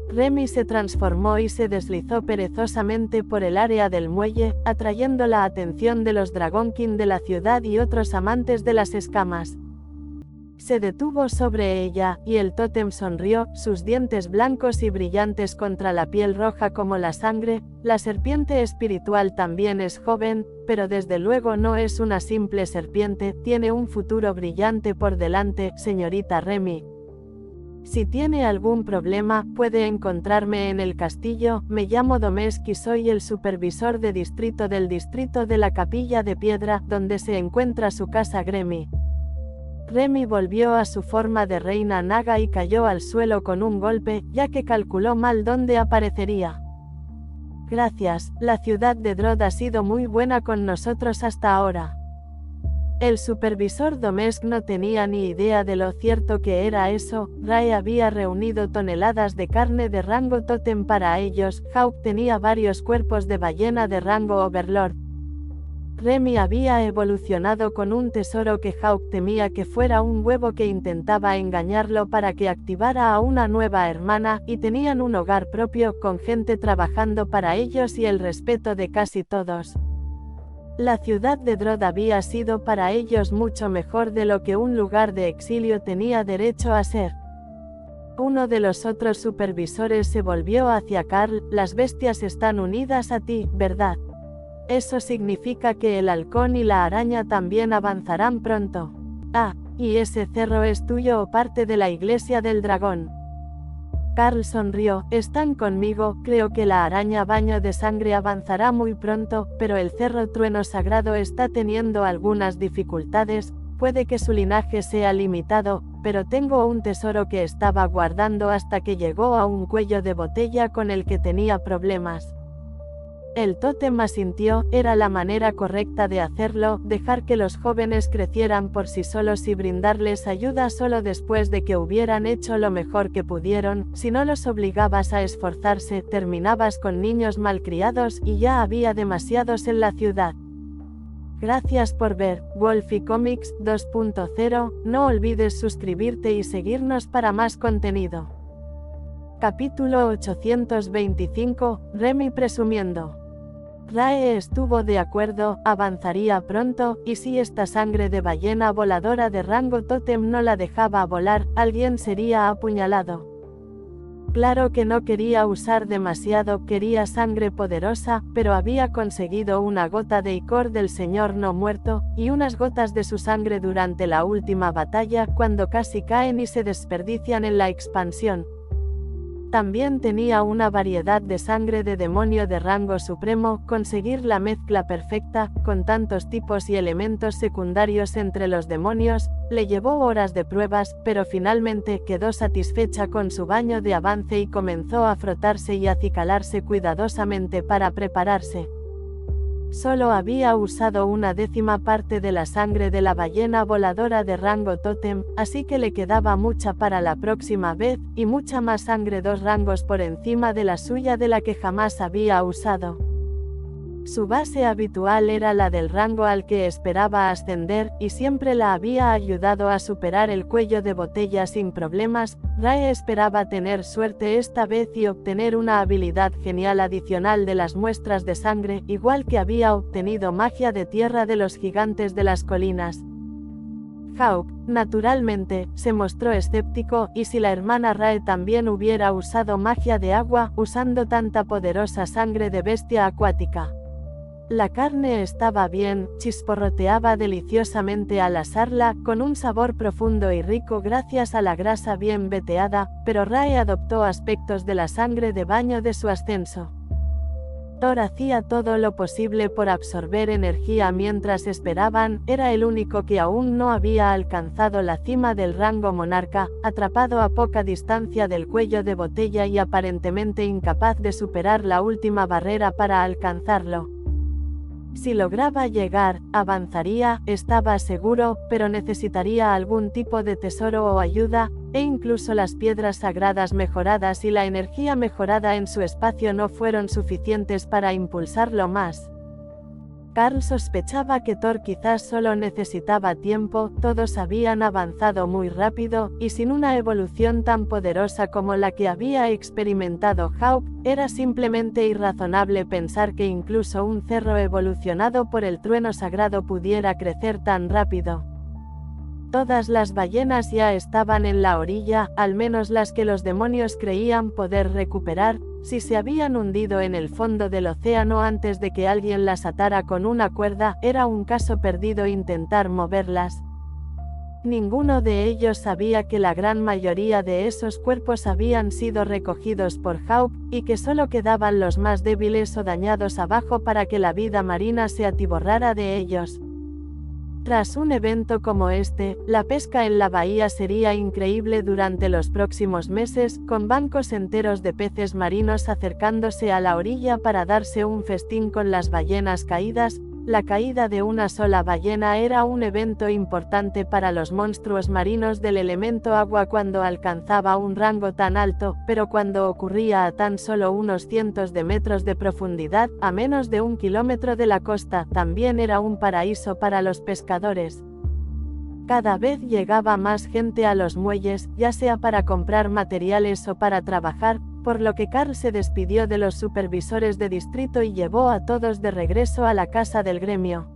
Remy se transformó y se deslizó perezosamente por el área del muelle, atrayendo la atención de los Dragonkin de la ciudad y otros amantes de las escamas. Se detuvo sobre ella, y el tótem sonrió, sus dientes blancos y brillantes contra la piel roja como la sangre. La serpiente espiritual también es joven, pero desde luego no es una simple serpiente, tiene un futuro brillante por delante, señorita Remy. Si tiene algún problema, puede encontrarme en el castillo. Me llamo Domesk y soy el supervisor de distrito del distrito de la Capilla de Piedra, donde se encuentra su casa Gremy. Remy volvió a su forma de reina Naga y cayó al suelo con un golpe, ya que calculó mal dónde aparecería. Gracias, la ciudad de Drod ha sido muy buena con nosotros hasta ahora. El supervisor Domesk no tenía ni idea de lo cierto que era eso. Rae había reunido toneladas de carne de rango tótem para ellos. Hawk tenía varios cuerpos de ballena de rango Overlord. Remy había evolucionado con un tesoro que Hawk temía que fuera un huevo que intentaba engañarlo para que activara a una nueva hermana, y tenían un hogar propio, con gente trabajando para ellos y el respeto de casi todos. La ciudad de Drod había sido para ellos mucho mejor de lo que un lugar de exilio tenía derecho a ser. Uno de los otros supervisores se volvió hacia Carl. Las bestias están unidas a ti, ¿verdad? Eso significa que el halcón y la araña también avanzarán pronto. Ah, ¿y ese cerro es tuyo o parte de la iglesia del dragón? Carl sonrió. Están conmigo. Creo que la araña baño de sangre avanzará muy pronto, pero el cerro trueno sagrado está teniendo algunas dificultades. Puede que su linaje sea limitado, pero tengo un tesoro que estaba guardando hasta que llegó a un cuello de botella con el que tenía problemas. El tótem asintió. Era la manera correcta de hacerlo, dejar que los jóvenes crecieran por sí solos y brindarles ayuda solo después de que hubieran hecho lo mejor que pudieron. Si no los obligabas a esforzarse, terminabas con niños malcriados, y ya había demasiados en la ciudad. Gracias por ver Wolfie Comics 2.0. No olvides suscribirte y seguirnos para más contenido. Capítulo 825, Remy presumiendo. Rae estuvo de acuerdo, avanzaría pronto, y si esta sangre de ballena voladora de rango tótem no la dejaba volar, alguien sería apuñalado. Claro que no quería usar demasiado, quería sangre poderosa, pero había conseguido una gota de icor del señor no muerto, y unas gotas de su sangre durante la última batalla, cuando casi caen y se desperdician en la expansión. También tenía una variedad de sangre de demonio de rango supremo. Conseguir la mezcla perfecta, con tantos tipos y elementos secundarios entre los demonios, le llevó horas de pruebas, pero finalmente quedó satisfecha con su baño de avance y comenzó a frotarse y acicalarse cuidadosamente para prepararse. Solo había usado una décima parte de la sangre de la ballena voladora de rango tótem, así que le quedaba mucha para la próxima vez, y mucha más sangre 2 rangos por encima de la suya de la que jamás había usado. Su base habitual era la del rango al que esperaba ascender, y siempre la había ayudado a superar el cuello de botella sin problemas. Rae esperaba tener suerte esta vez y obtener una habilidad genial adicional de las muestras de sangre, igual que había obtenido magia de tierra de los gigantes de las colinas. Hawk, naturalmente, se mostró escéptico, y si la hermana Rae también hubiera usado magia de agua, usando tanta poderosa sangre de bestia acuática. La carne estaba bien, chisporroteaba deliciosamente al asarla, con un sabor profundo y rico gracias a la grasa bien veteada, pero Rae adoptó aspectos de la sangre de baño de su ascenso. Thor hacía todo lo posible por absorber energía mientras esperaban, era el único que aún no había alcanzado la cima del rango monarca, atrapado a poca distancia del cuello de botella y aparentemente incapaz de superar la última barrera para alcanzarlo. Si lograba llegar, avanzaría, estaba seguro, pero necesitaría algún tipo de tesoro o ayuda, e incluso las piedras sagradas mejoradas y la energía mejorada en su espacio no fueron suficientes para impulsarlo más. Carl sospechaba que Thor quizás solo necesitaba tiempo, todos habían avanzado muy rápido, y sin una evolución tan poderosa como la que había experimentado Hawk, era simplemente irrazonable pensar que incluso un cerro evolucionado por el trueno sagrado pudiera crecer tan rápido. Todas las ballenas ya estaban en la orilla, al menos las que los demonios creían poder recuperar, si se habían hundido en el fondo del océano antes de que alguien las atara con una cuerda, era un caso perdido intentar moverlas. Ninguno de ellos sabía que la gran mayoría de esos cuerpos habían sido recogidos por Hawk, y que solo quedaban los más débiles o dañados abajo para que la vida marina se atiborrara de ellos. Tras un evento como este, la pesca en la bahía sería increíble durante los próximos meses, con bancos enteros de peces marinos acercándose a la orilla para darse un festín con las ballenas caídas. La caída de una sola ballena era un evento importante para los monstruos marinos del elemento agua cuando alcanzaba un rango tan alto, pero cuando ocurría a tan solo unos cientos de metros de profundidad, a menos de 1 kilómetro de la costa, también era un paraíso para los pescadores. Cada vez llegaba más gente a los muelles, ya sea para comprar materiales o para trabajar, por lo que Carl se despidió de los supervisores de distrito y llevó a todos de regreso a la casa del gremio.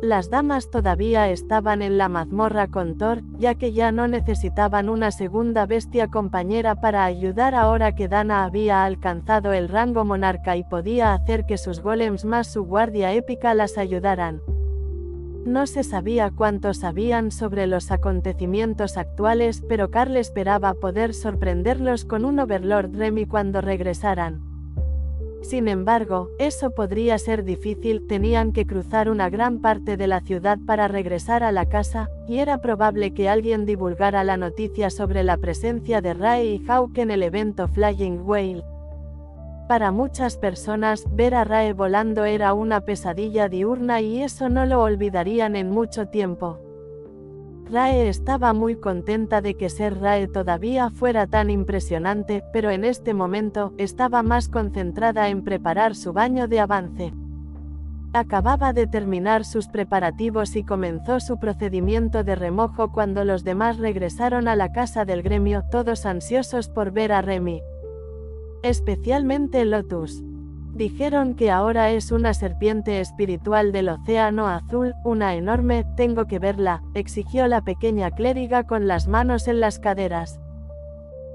Las damas todavía estaban en la mazmorra con Thor, ya que ya no necesitaban una segunda bestia compañera para ayudar ahora que Dana había alcanzado el rango monarca y podía hacer que sus golems más su guardia épica las ayudaran. No se sabía cuánto sabían sobre los acontecimientos actuales, pero Carl esperaba poder sorprenderlos con un Overlord Remy cuando regresaran. Sin embargo, eso podría ser difícil, tenían que cruzar una gran parte de la ciudad para regresar a la casa, y era probable que alguien divulgara la noticia sobre la presencia de Rae y Hawk en el evento Flying Whale. Para muchas personas, ver a Rae volando era una pesadilla diurna y eso no lo olvidarían en mucho tiempo. Rae estaba muy contenta de que ser Rae todavía fuera tan impresionante, pero en este momento, estaba más concentrada en preparar su baño de avance. Acababa de terminar sus preparativos y comenzó su procedimiento de remojo cuando los demás regresaron a la casa del gremio, todos ansiosos por ver a Remy. Especialmente Lotus. Dijeron que ahora es una serpiente espiritual del océano azul, una enorme, tengo que verla, exigió la pequeña clériga con las manos en las caderas.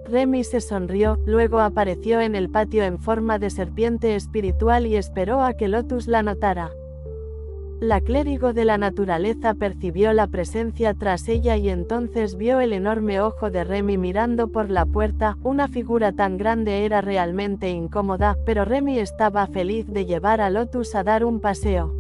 Remy se sonrió, luego apareció en el patio en forma de serpiente espiritual y esperó a que Lotus la notara. La clérigo de la naturaleza percibió la presencia tras ella y entonces vio el enorme ojo de Remy mirando por la puerta. Una figura tan grande era realmente incómoda, pero Remy estaba feliz de llevar a Lotus a dar un paseo.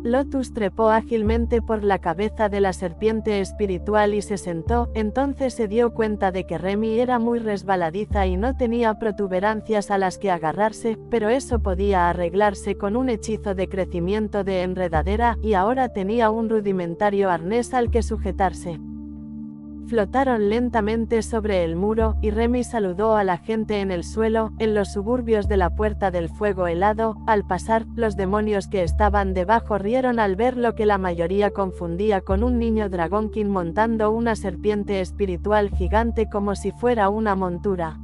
Lotus trepó ágilmente por la cabeza de la serpiente espiritual y se sentó, entonces se dio cuenta de que Remy era muy resbaladiza y no tenía protuberancias a las que agarrarse, pero eso podía arreglarse con un hechizo de crecimiento de enredadera, y ahora tenía un rudimentario arnés al que sujetarse. Flotaron lentamente sobre el muro, y Remy saludó a la gente en el suelo, en los suburbios de la Puerta del Fuego Helado. Al pasar, los demonios que estaban debajo rieron al ver lo que la mayoría confundía con un niño dragonkin montando una serpiente espiritual gigante como si fuera una montura.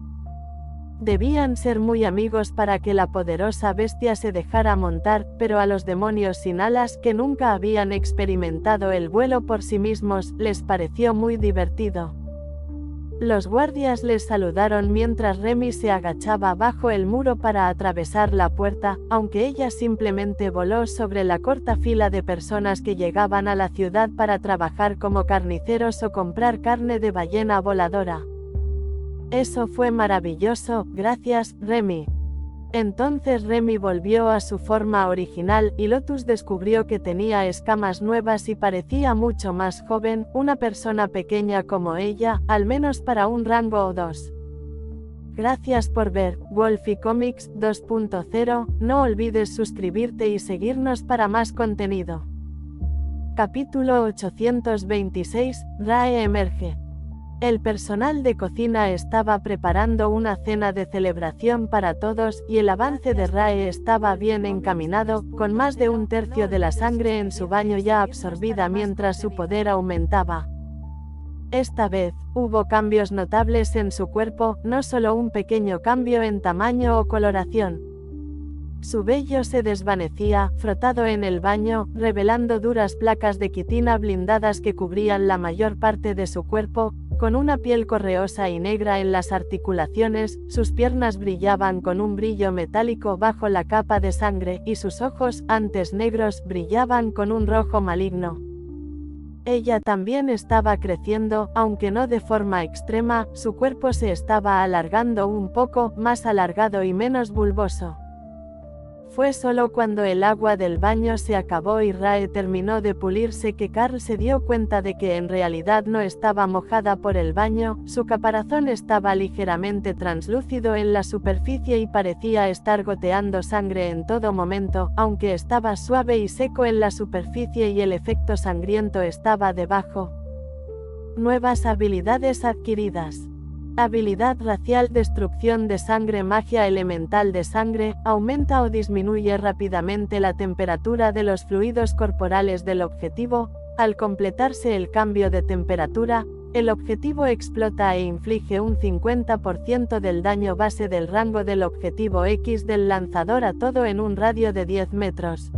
Debían ser muy amigos para que la poderosa bestia se dejara montar, pero a los demonios sin alas, que nunca habían experimentado el vuelo por sí mismos, les pareció muy divertido. Los guardias les saludaron mientras Remy se agachaba bajo el muro para atravesar la puerta, aunque ella simplemente voló sobre la corta fila de personas que llegaban a la ciudad para trabajar como carniceros o comprar carne de ballena voladora. Eso fue maravilloso, gracias, Remy. Entonces Remy volvió a su forma original, y Lotus descubrió que tenía escamas nuevas y parecía mucho más joven, una persona pequeña como ella, al menos para un rango o dos. Gracias por ver Wolfie Comics 2.0, no olvides suscribirte y seguirnos para más contenido. Capítulo 826, Rae emerge. El personal de cocina estaba preparando una cena de celebración para todos, y el avance de Rae estaba bien encaminado, con más de un tercio de la sangre en su baño ya absorbida mientras su poder aumentaba. Esta vez, hubo cambios notables en su cuerpo, no solo un pequeño cambio en tamaño o coloración. Su vello se desvanecía, frotado en el baño, revelando duras placas de quitina blindadas que cubrían la mayor parte de su cuerpo. Con una piel correosa y negra en las articulaciones, sus piernas brillaban con un brillo metálico bajo la capa de sangre, y sus ojos, antes negros, brillaban con un rojo maligno. Ella también estaba creciendo, aunque no de forma extrema, su cuerpo se estaba alargando un poco, más alargado y menos bulboso. Fue solo cuando el agua del baño se acabó y Rae terminó de pulirse que Carl se dio cuenta de que en realidad no estaba mojada por el baño. Su caparazón estaba ligeramente translúcido en la superficie y parecía estar goteando sangre en todo momento, aunque estaba suave y seco en la superficie y el efecto sangriento estaba debajo. Nuevas habilidades adquiridas. Habilidad racial: destrucción de sangre. Magia elemental de sangre, aumenta o disminuye rápidamente la temperatura de los fluidos corporales del objetivo. Al completarse el cambio de temperatura, el objetivo explota e inflige un 50% del daño base del rango del objetivo X del lanzador a todo en un radio de 10 metros.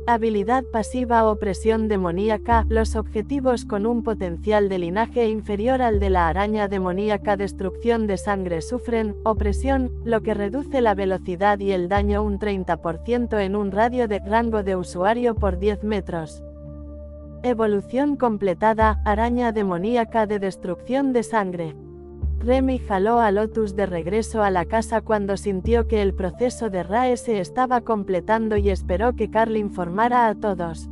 Habilidad pasiva: opresión demoníaca. Los objetivos con un potencial de linaje inferior al de la araña demoníaca destrucción de sangre sufren opresión, lo que reduce la velocidad y el daño un 30% en un radio de rango de usuario por 10 metros. Evolución completada: araña demoníaca de destrucción de sangre. Remy jaló a Lotus de regreso a la casa cuando sintió que el proceso de Rae se estaba completando y esperó que Carl informara a todos.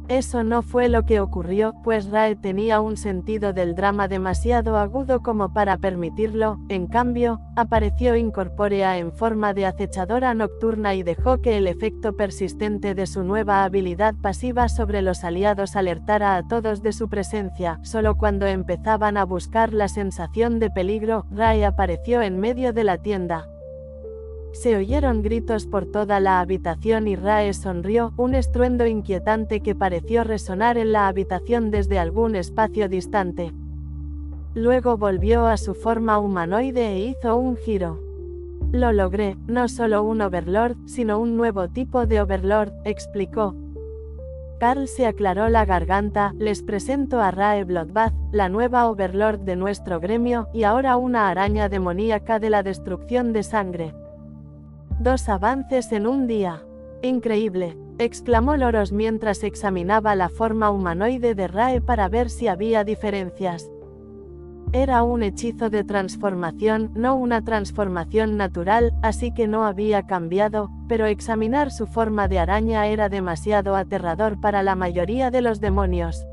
Eso no fue lo que ocurrió, pues Rae tenía un sentido del drama demasiado agudo como para permitirlo. En cambio, apareció incorpórea en forma de acechadora nocturna y dejó que el efecto persistente de su nueva habilidad pasiva sobre los aliados alertara a todos de su presencia. Solo cuando empezaban a buscar la sensación de peligro, Rae apareció en medio de la tienda. Se oyeron gritos por toda la habitación y Rae sonrió, un estruendo inquietante que pareció resonar en la habitación desde algún espacio distante. Luego volvió a su forma humanoide e hizo un giro. Lo logré, no solo un Overlord, sino un nuevo tipo de Overlord, explicó. Carl se aclaró la garganta. Les presento a Rae Bloodbath, la nueva Overlord de nuestro gremio, y ahora una araña demoníaca de la destrucción de sangre. 2 avances en un día. Increíble, exclamó Loros mientras examinaba la forma humanoide de Rae para ver si había diferencias. Era un hechizo de transformación, no una transformación natural, así que no había cambiado, pero examinar su forma de araña era demasiado aterrador para la mayoría de los demonios.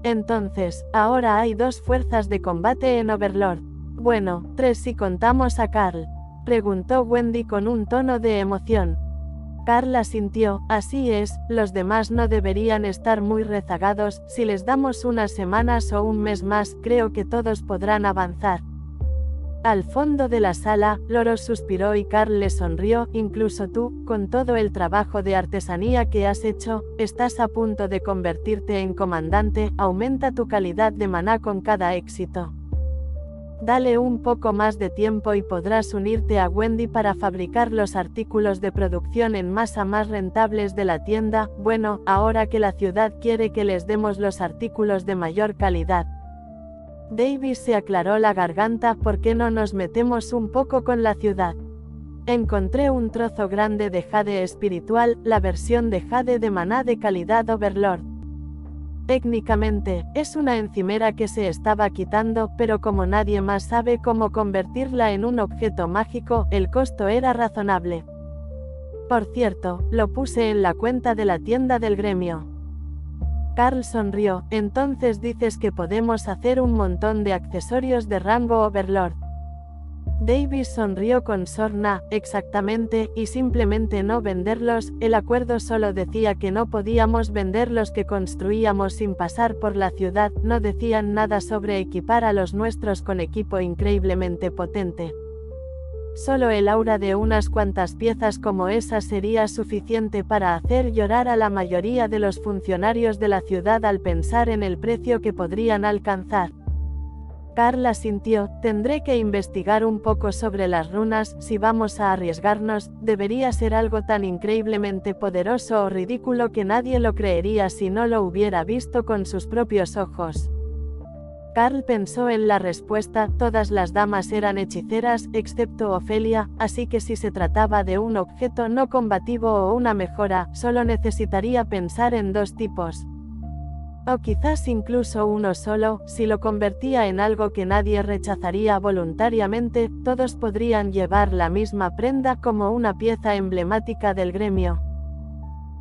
Entonces, ahora hay 2 fuerzas de combate en Overlord. Bueno, 3 si contamos a Carl, preguntó Wendy con un tono de emoción. Carl asintió. Así es, los demás no deberían estar muy rezagados. Si les damos unas semanas o un mes más, creo que todos podrán avanzar. Al fondo de la sala, Loros suspiró y Carl le sonrió. Incluso tú, con todo el trabajo de artesanía que has hecho, estás a punto de convertirte en comandante. Aumenta tu calidad de maná con cada éxito. Dale un poco más de tiempo y podrás unirte a Wendy para fabricar los artículos de producción en masa más rentables de la tienda. Bueno, ahora que la ciudad quiere que les demos los artículos de mayor calidad. Davis se aclaró la garganta. ¿Por qué no nos metemos un poco con la ciudad? Encontré un trozo grande de jade espiritual, la versión de jade de maná de calidad Overlord. Técnicamente, es una encimera que se estaba quitando, pero como nadie más sabe cómo convertirla en un objeto mágico, el costo era razonable. Por cierto, lo puse en la cuenta de la tienda del gremio. Carl sonrió. Entonces dices que podemos hacer un montón de accesorios de rango Overlord. Davis sonrió con sorna. Exactamente, y simplemente no venderlos. El acuerdo solo decía que no podíamos vender los que construíamos sin pasar por la ciudad, no decían nada sobre equipar a los nuestros con equipo increíblemente potente. Solo el aura de unas cuantas piezas como esas sería suficiente para hacer llorar a la mayoría de los funcionarios de la ciudad al pensar en el precio que podrían alcanzar. Carl asintió. Tendré que investigar un poco sobre las runas. Si vamos a arriesgarnos, debería ser algo tan increíblemente poderoso o ridículo que nadie lo creería si no lo hubiera visto con sus propios ojos. Carl pensó en la respuesta. Todas las damas eran hechiceras, excepto Ofelia, así que si se trataba de un objeto no combativo o una mejora, solo necesitaría pensar en 2 tipos. O quizás incluso uno solo. Si lo convertía en algo que nadie rechazaría voluntariamente, todos podrían llevar la misma prenda como una pieza emblemática del gremio.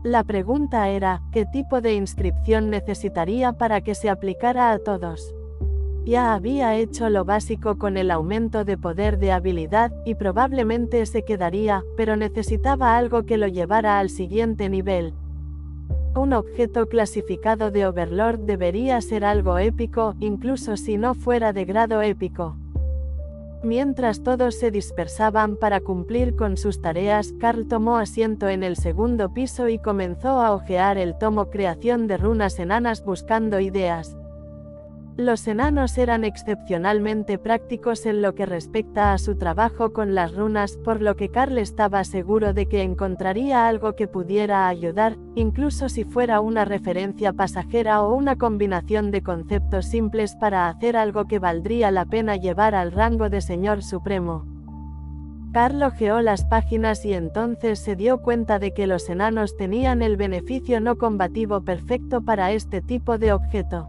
La pregunta era, ¿qué tipo de inscripción necesitaría para que se aplicara a todos? Ya había hecho lo básico con el aumento de poder de habilidad, y probablemente se quedaría, pero necesitaba algo que lo llevara al siguiente nivel. Un objeto clasificado de Overlord debería ser algo épico, incluso si no fuera de grado épico. Mientras todos se dispersaban para cumplir con sus tareas, Carl tomó asiento en el segundo piso y comenzó a hojear el tomo Creación de runas enanas buscando ideas. Los enanos eran excepcionalmente prácticos en lo que respecta a su trabajo con las runas, por lo que Carl estaba seguro de que encontraría algo que pudiera ayudar, incluso si fuera una referencia pasajera o una combinación de conceptos simples para hacer algo que valdría la pena llevar al rango de Señor Supremo. Carl hojeó las páginas y entonces se dio cuenta de que los enanos tenían el beneficio no combativo perfecto para este tipo de objeto.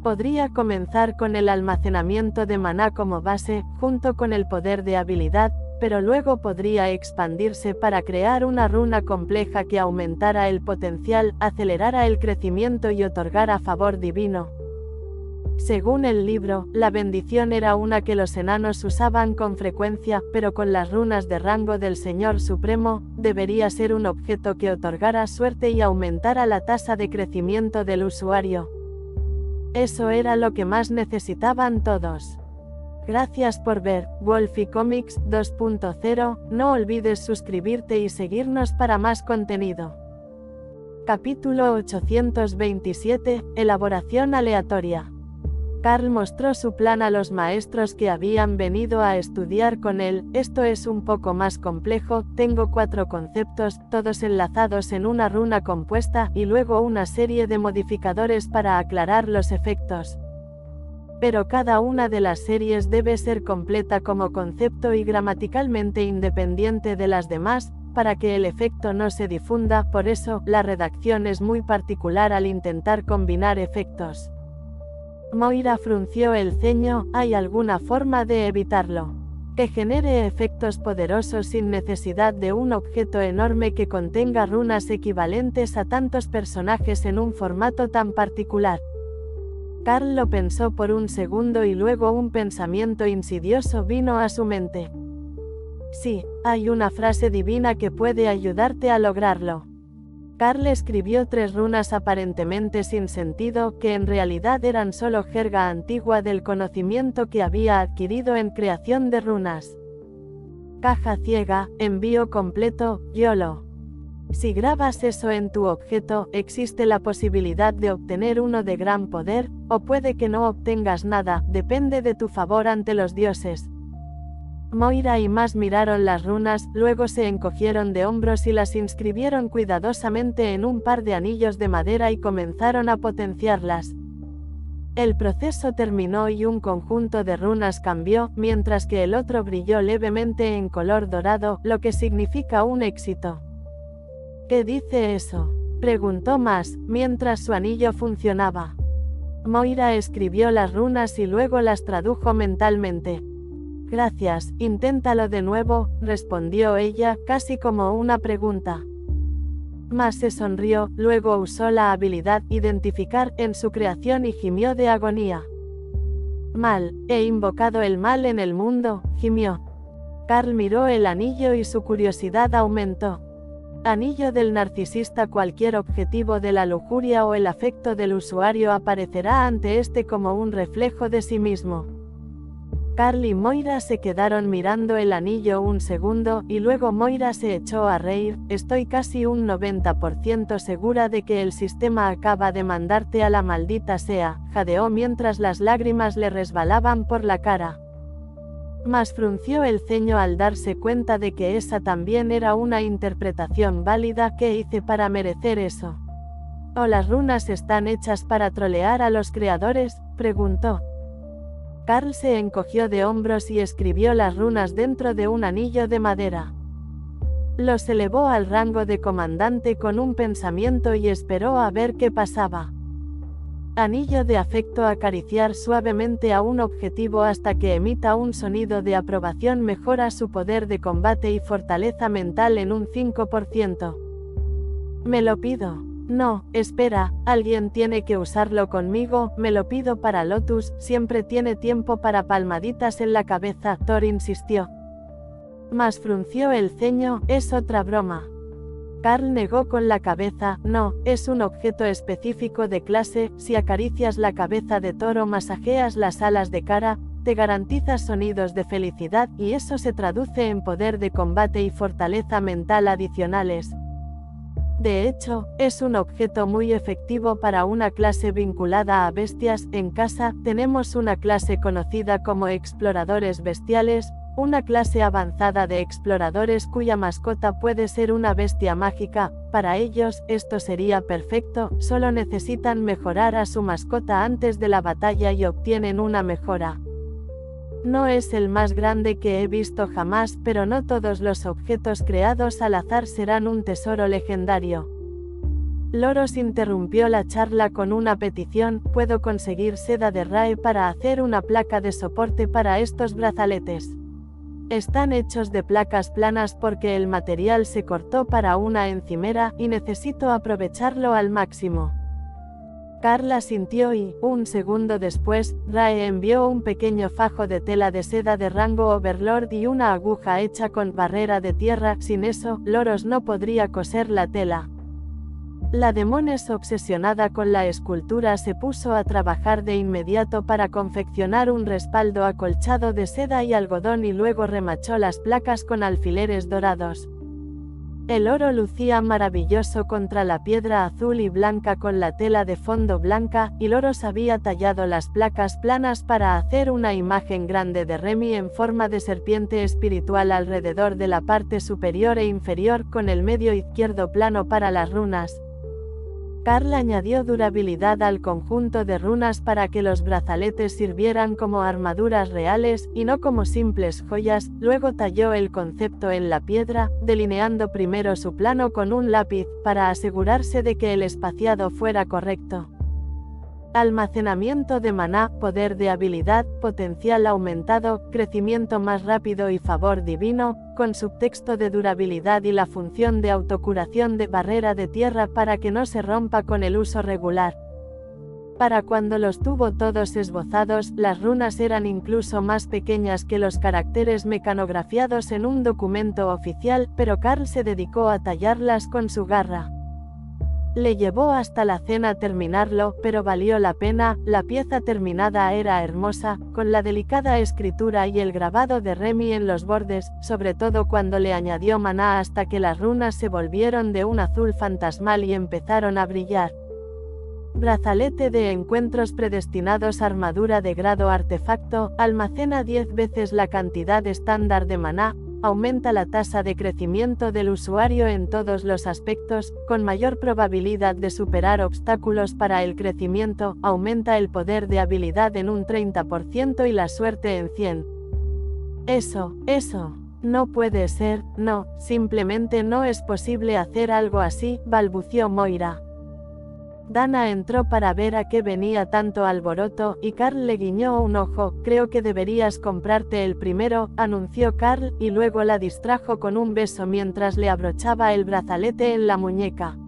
Podría comenzar con el almacenamiento de maná como base, junto con el poder de habilidad, pero luego podría expandirse para crear una runa compleja que aumentara el potencial, acelerara el crecimiento y otorgara favor divino. Según el libro, la bendición era una que los enanos usaban con frecuencia, pero con las runas de rango del Señor Supremo, debería ser un objeto que otorgara suerte y aumentara la tasa de crecimiento del usuario. Eso era lo que más necesitaban todos. Gracias por ver Wolfie Comics 2.0, no olvides suscribirte y seguirnos para más contenido. Capítulo 827, Elaboración aleatoria. Carl mostró su plan a los maestros que habían venido a estudiar con él. Esto es un poco más complejo, tengo 4 conceptos, todos enlazados en una runa compuesta, y luego una serie de modificadores para aclarar los efectos. Pero cada una de las series debe ser completa como concepto y gramaticalmente independiente de las demás, para que el efecto no se difunda. Por eso, la redacción es muy particular al intentar combinar efectos. Moira frunció el ceño. ¿Hay alguna forma de evitarlo? Que genere efectos poderosos sin necesidad de un objeto enorme que contenga runas equivalentes a tantos personajes en un formato tan particular. Carl lo pensó por un segundo y luego un pensamiento insidioso vino a su mente. Sí, hay una frase divina que puede ayudarte a lograrlo. Carl escribió 3 runas aparentemente sin sentido, que en realidad eran solo jerga antigua del conocimiento que había adquirido en creación de runas. Caja ciega, envío completo, YOLO. Si grabas eso en tu objeto, existe la posibilidad de obtener uno de gran poder, o puede que no obtengas nada, depende de tu favor ante los dioses. Moira y Mas miraron las runas, luego se encogieron de hombros y las inscribieron cuidadosamente en un par de anillos de madera y comenzaron a potenciarlas. El proceso terminó y un conjunto de runas cambió, mientras que el otro brilló levemente en color dorado, lo que significa un éxito. ¿Qué dice eso?, preguntó Mas, mientras su anillo funcionaba. Moira escribió las runas y luego las tradujo mentalmente. Gracias, inténtalo de nuevo, respondió ella, casi como una pregunta. Mas se sonrió, luego usó la habilidad identificar en su creación y gimió de agonía. Mal, he invocado el mal en el mundo, gimió. Carl miró el anillo y su curiosidad aumentó. Anillo del narcisista. Cualquier objetivo de la lujuria o el afecto del usuario aparecerá ante este como un reflejo de sí mismo. Carl y Moira se quedaron mirando el anillo un segundo, y luego Moira se echó a reír. Estoy casi un 90% segura de que el sistema acaba de mandarte a la maldita sea, jadeó mientras las lágrimas le resbalaban por la cara. Mas frunció el ceño al darse cuenta de que esa también era una interpretación válida. ¿Qué hice para merecer eso? ¿O las runas están hechas para trolear a los creadores?, preguntó. Carl se encogió de hombros y escribió las runas dentro de un anillo de madera. Los elevó al rango de comandante con un pensamiento y esperó a ver qué pasaba. Anillo de afecto. Acariciar suavemente a un objetivo hasta que emita un sonido de aprobación mejora su poder de combate y fortaleza mental en un 5%. Me lo pido. No, espera, alguien tiene que usarlo conmigo, me lo pido para Lotus, siempre tiene tiempo para palmaditas en la cabeza, Thor insistió. Mas frunció el ceño. Es otra broma. Carl negó con la cabeza. No, es un objeto específico de clase. Si acaricias la cabeza de Thor o masajeas las alas de Kara, te garantizas sonidos de felicidad, y eso se traduce en poder de combate y fortaleza mental adicionales. De hecho, es un objeto muy efectivo para una clase vinculada a bestias. En casa, tenemos una clase conocida como exploradores bestiales, una clase avanzada de exploradores cuya mascota puede ser una bestia mágica. Para ellos, esto sería perfecto, solo necesitan mejorar a su mascota antes de la batalla y obtienen una mejora. No es el más grande que he visto jamás, pero no todos los objetos creados al azar serán un tesoro legendario. Loros interrumpió la charla con una petición. Puedo conseguir seda de Rae para hacer una placa de soporte para estos brazaletes. Están hechos de placas planas porque el material se cortó para una encimera, y necesito aprovecharlo al máximo. Carl asintió y, un segundo después, Rae envió un pequeño fajo de tela de seda de rango Overlord y una aguja hecha con barrera de tierra. Sin eso, Loros no podría coser la tela. La Demones, obsesionada con la escultura, se puso a trabajar de inmediato para confeccionar un respaldo acolchado de seda y algodón y luego remachó las placas con alfileres dorados. El oro lucía maravilloso contra la piedra azul y blanca con la tela de fondo blanca, y Loros había tallado las placas planas para hacer una imagen grande de Remy en forma de serpiente espiritual alrededor de la parte superior e inferior con el medio izquierdo plano para las runas. Karl añadió durabilidad al conjunto de runas para que los brazaletes sirvieran como armaduras reales, y no como simples joyas. Luego talló el concepto en la piedra, delineando primero su plano con un lápiz, para asegurarse de que el espaciado fuera correcto. Almacenamiento de maná, poder de habilidad, potencial aumentado, crecimiento más rápido y favor divino, con subtexto de durabilidad y la función de autocuración de barrera de tierra para que no se rompa con el uso regular. Para cuando los tuvo todos esbozados, las runas eran incluso más pequeñas que los caracteres mecanografiados en un documento oficial, pero Karl se dedicó a tallarlas con su garra. Le llevó hasta la cena terminarlo, pero valió la pena. La pieza terminada era hermosa, con la delicada escritura y el grabado de Remy en los bordes, sobre todo cuando le añadió maná hasta que las runas se volvieron de un azul fantasmal y empezaron a brillar. Brazalete de encuentros predestinados, armadura de grado artefacto, almacena 10 veces la cantidad estándar de maná, aumenta la tasa de crecimiento del usuario en todos los aspectos, con mayor probabilidad de superar obstáculos para el crecimiento, aumenta el poder de habilidad en un 30% y la suerte en 100. Eso, no puede ser, no, simplemente no es posible hacer algo así, balbució Moira. Dana entró para ver a qué venía tanto alboroto, y Karl le guiñó un ojo. Creo que deberías comprarte el primero, anunció Karl, y luego la distrajo con un beso mientras le abrochaba el brazalete en la muñeca.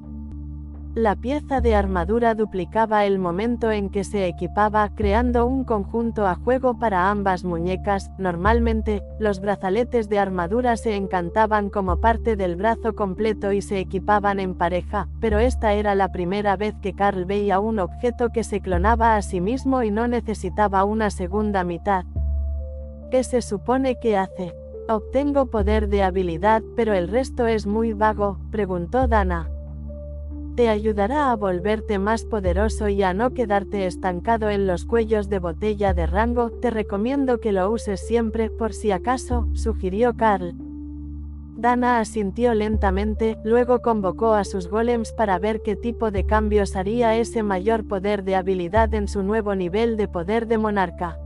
La pieza de armadura duplicaba el momento en que se equipaba, creando un conjunto a juego para ambas muñecas. Normalmente, los brazaletes de armadura se encantaban como parte del brazo completo y se equipaban en pareja, pero esta era la primera vez que Karl veía un objeto que se clonaba a sí mismo y no necesitaba una segunda mitad. ¿Qué se supone que hace? Obtengo poder de habilidad, pero el resto es muy vago, preguntó Dana. Te ayudará a volverte más poderoso y a no quedarte estancado en los cuellos de botella de rango. Te recomiendo que lo uses siempre, por si acaso, sugirió Karl. Dana asintió lentamente, luego convocó a sus golems para ver qué tipo de cambios haría ese mayor poder de habilidad en su nuevo nivel de poder de monarca.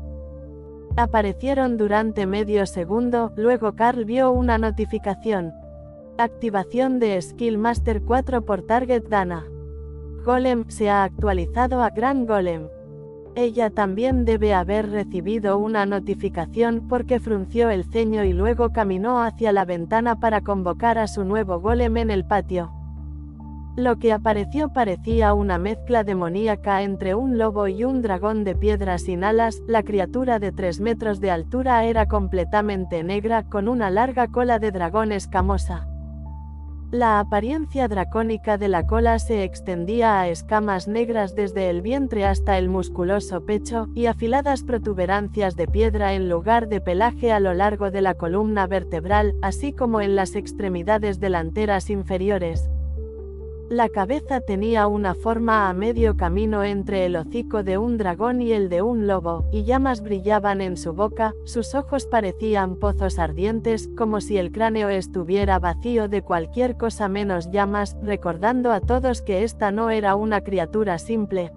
Aparecieron durante medio segundo, luego Karl vio una notificación. Activación de Skill Master 4 por Target Dana. Golem se ha actualizado a Gran Golem. Ella también debe haber recibido una notificación porque frunció el ceño y luego caminó hacia la ventana para convocar a su nuevo golem en el patio. Lo que apareció parecía una mezcla demoníaca entre un lobo y un dragón de piedra sin alas. La criatura de 3 metros de altura era completamente negra con una larga cola de dragón escamosa. La apariencia dracónica de la cola se extendía a escamas negras desde el vientre hasta el musculoso pecho, y afiladas protuberancias de piedra en lugar de pelaje a lo largo de la columna vertebral, así como en las extremidades delanteras inferiores. La cabeza tenía una forma a medio camino entre el hocico de un dragón y el de un lobo, y llamas brillaban en su boca. Sus ojos parecían pozos ardientes, como si el cráneo estuviera vacío de cualquier cosa menos llamas, recordando a todos que esta no era una criatura simple.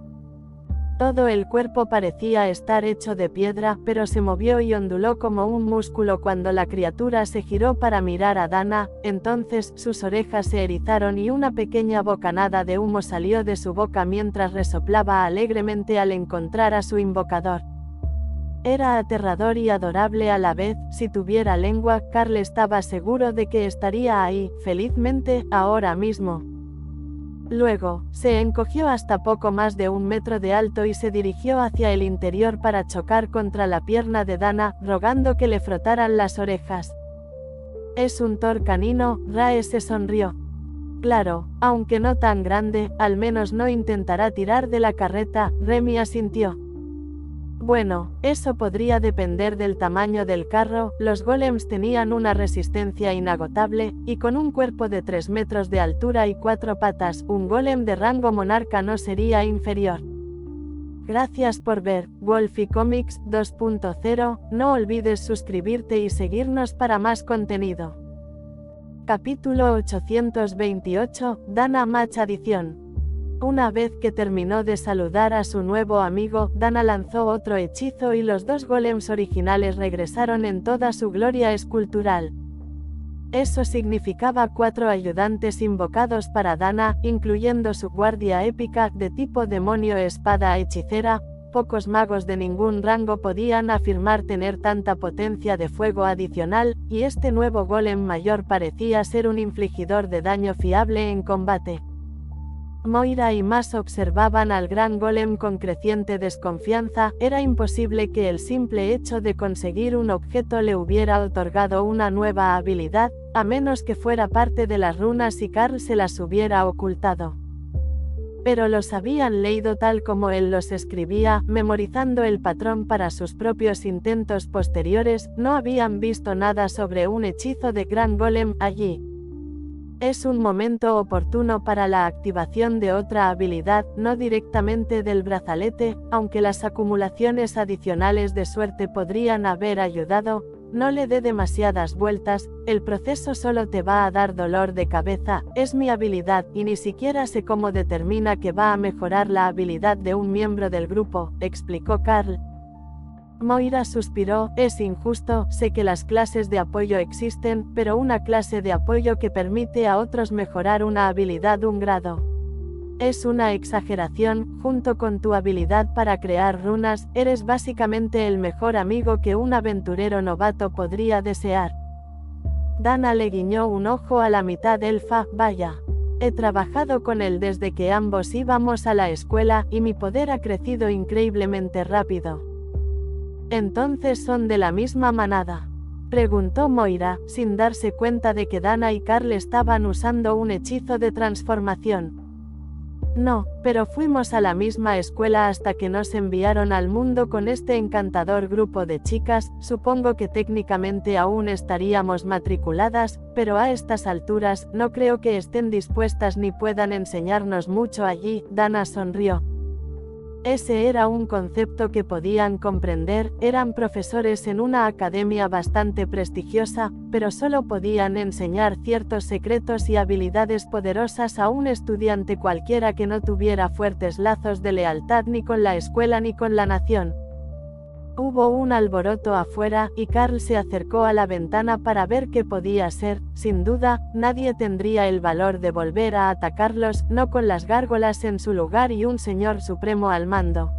Todo el cuerpo parecía estar hecho de piedra, pero se movió y onduló como un músculo cuando la criatura se giró para mirar a Dana. Entonces sus orejas se erizaron y una pequeña bocanada de humo salió de su boca mientras resoplaba alegremente al encontrar a su invocador. Era aterrador y adorable a la vez. Si tuviera lengua, Karl estaba seguro de que estaría ahí, felizmente, ahora mismo. Luego, se encogió hasta poco más de 1 metro de alto y se dirigió hacia el interior para chocar contra la pierna de Dana, rogando que le frotaran las orejas. Es un Thor canino, Rae se sonrió. Claro, aunque no tan grande, al menos no intentará tirar de la carreta, Remy asintió. Bueno, eso podría depender del tamaño del carro. Los golems tenían una resistencia inagotable, y con un cuerpo de 3 metros de altura y 4 patas, un golem de rango monarca no sería inferior. Gracias por ver Wolfie Comics 2.0, no olvides suscribirte y seguirnos para más contenido. Capítulo 828, Dana Match Adición. Una vez que terminó de saludar a su nuevo amigo, Dana lanzó otro hechizo y los dos golems originales regresaron en toda su gloria escultural. Eso significaba 4 ayudantes invocados para Dana, incluyendo su guardia épica, de tipo demonio espada hechicera. Pocos magos de ningún rango podían afirmar tener tanta potencia de fuego adicional, y este nuevo golem mayor parecía ser un infligidor de daño fiable en combate. Moira y Mas observaban al gran golem con creciente desconfianza. Era imposible que el simple hecho de conseguir un objeto le hubiera otorgado una nueva habilidad, a menos que fuera parte de las runas y Carl se las hubiera ocultado. Pero los habían leído tal como él los escribía, memorizando el patrón para sus propios intentos posteriores. No habían visto nada sobre un hechizo de gran golem allí. Es un momento oportuno para la activación de otra habilidad, no directamente del brazalete, aunque las acumulaciones adicionales de suerte podrían haber ayudado. No le dé demasiadas vueltas, el proceso solo te va a dar dolor de cabeza. Es mi habilidad, y ni siquiera sé cómo determina que va a mejorar la habilidad de un miembro del grupo, explicó Carl. Moira suspiró. Es injusto, sé que las clases de apoyo existen, pero una clase de apoyo que permite a otros mejorar una habilidad un grado. Es una exageración. Junto con tu habilidad para crear runas, eres básicamente el mejor amigo que un aventurero novato podría desear. Dana le guiñó un ojo a la mitad elfa. Vaya. He trabajado con él desde que ambos íbamos a la escuela, y mi poder ha crecido increíblemente rápido. ¿Entonces son de la misma manada?, preguntó Moira, sin darse cuenta de que Dana y Carl estaban usando un hechizo de transformación. No, pero fuimos a la misma escuela hasta que nos enviaron al mundo con este encantador grupo de chicas. Supongo que técnicamente aún estaríamos matriculadas, pero a estas alturas, no creo que estén dispuestas ni puedan enseñarnos mucho allí. Dana sonrió. Ese era un concepto que podían comprender. Eran profesores en una academia bastante prestigiosa, pero solo podían enseñar ciertos secretos y habilidades poderosas a un estudiante cualquiera que no tuviera fuertes lazos de lealtad ni con la escuela ni con la nación. Hubo un alboroto afuera, y Carl se acercó a la ventana para ver qué podía ser. Sin duda, nadie tendría el valor de volver a atacarlos, no con las gárgolas en su lugar y un señor supremo al mando.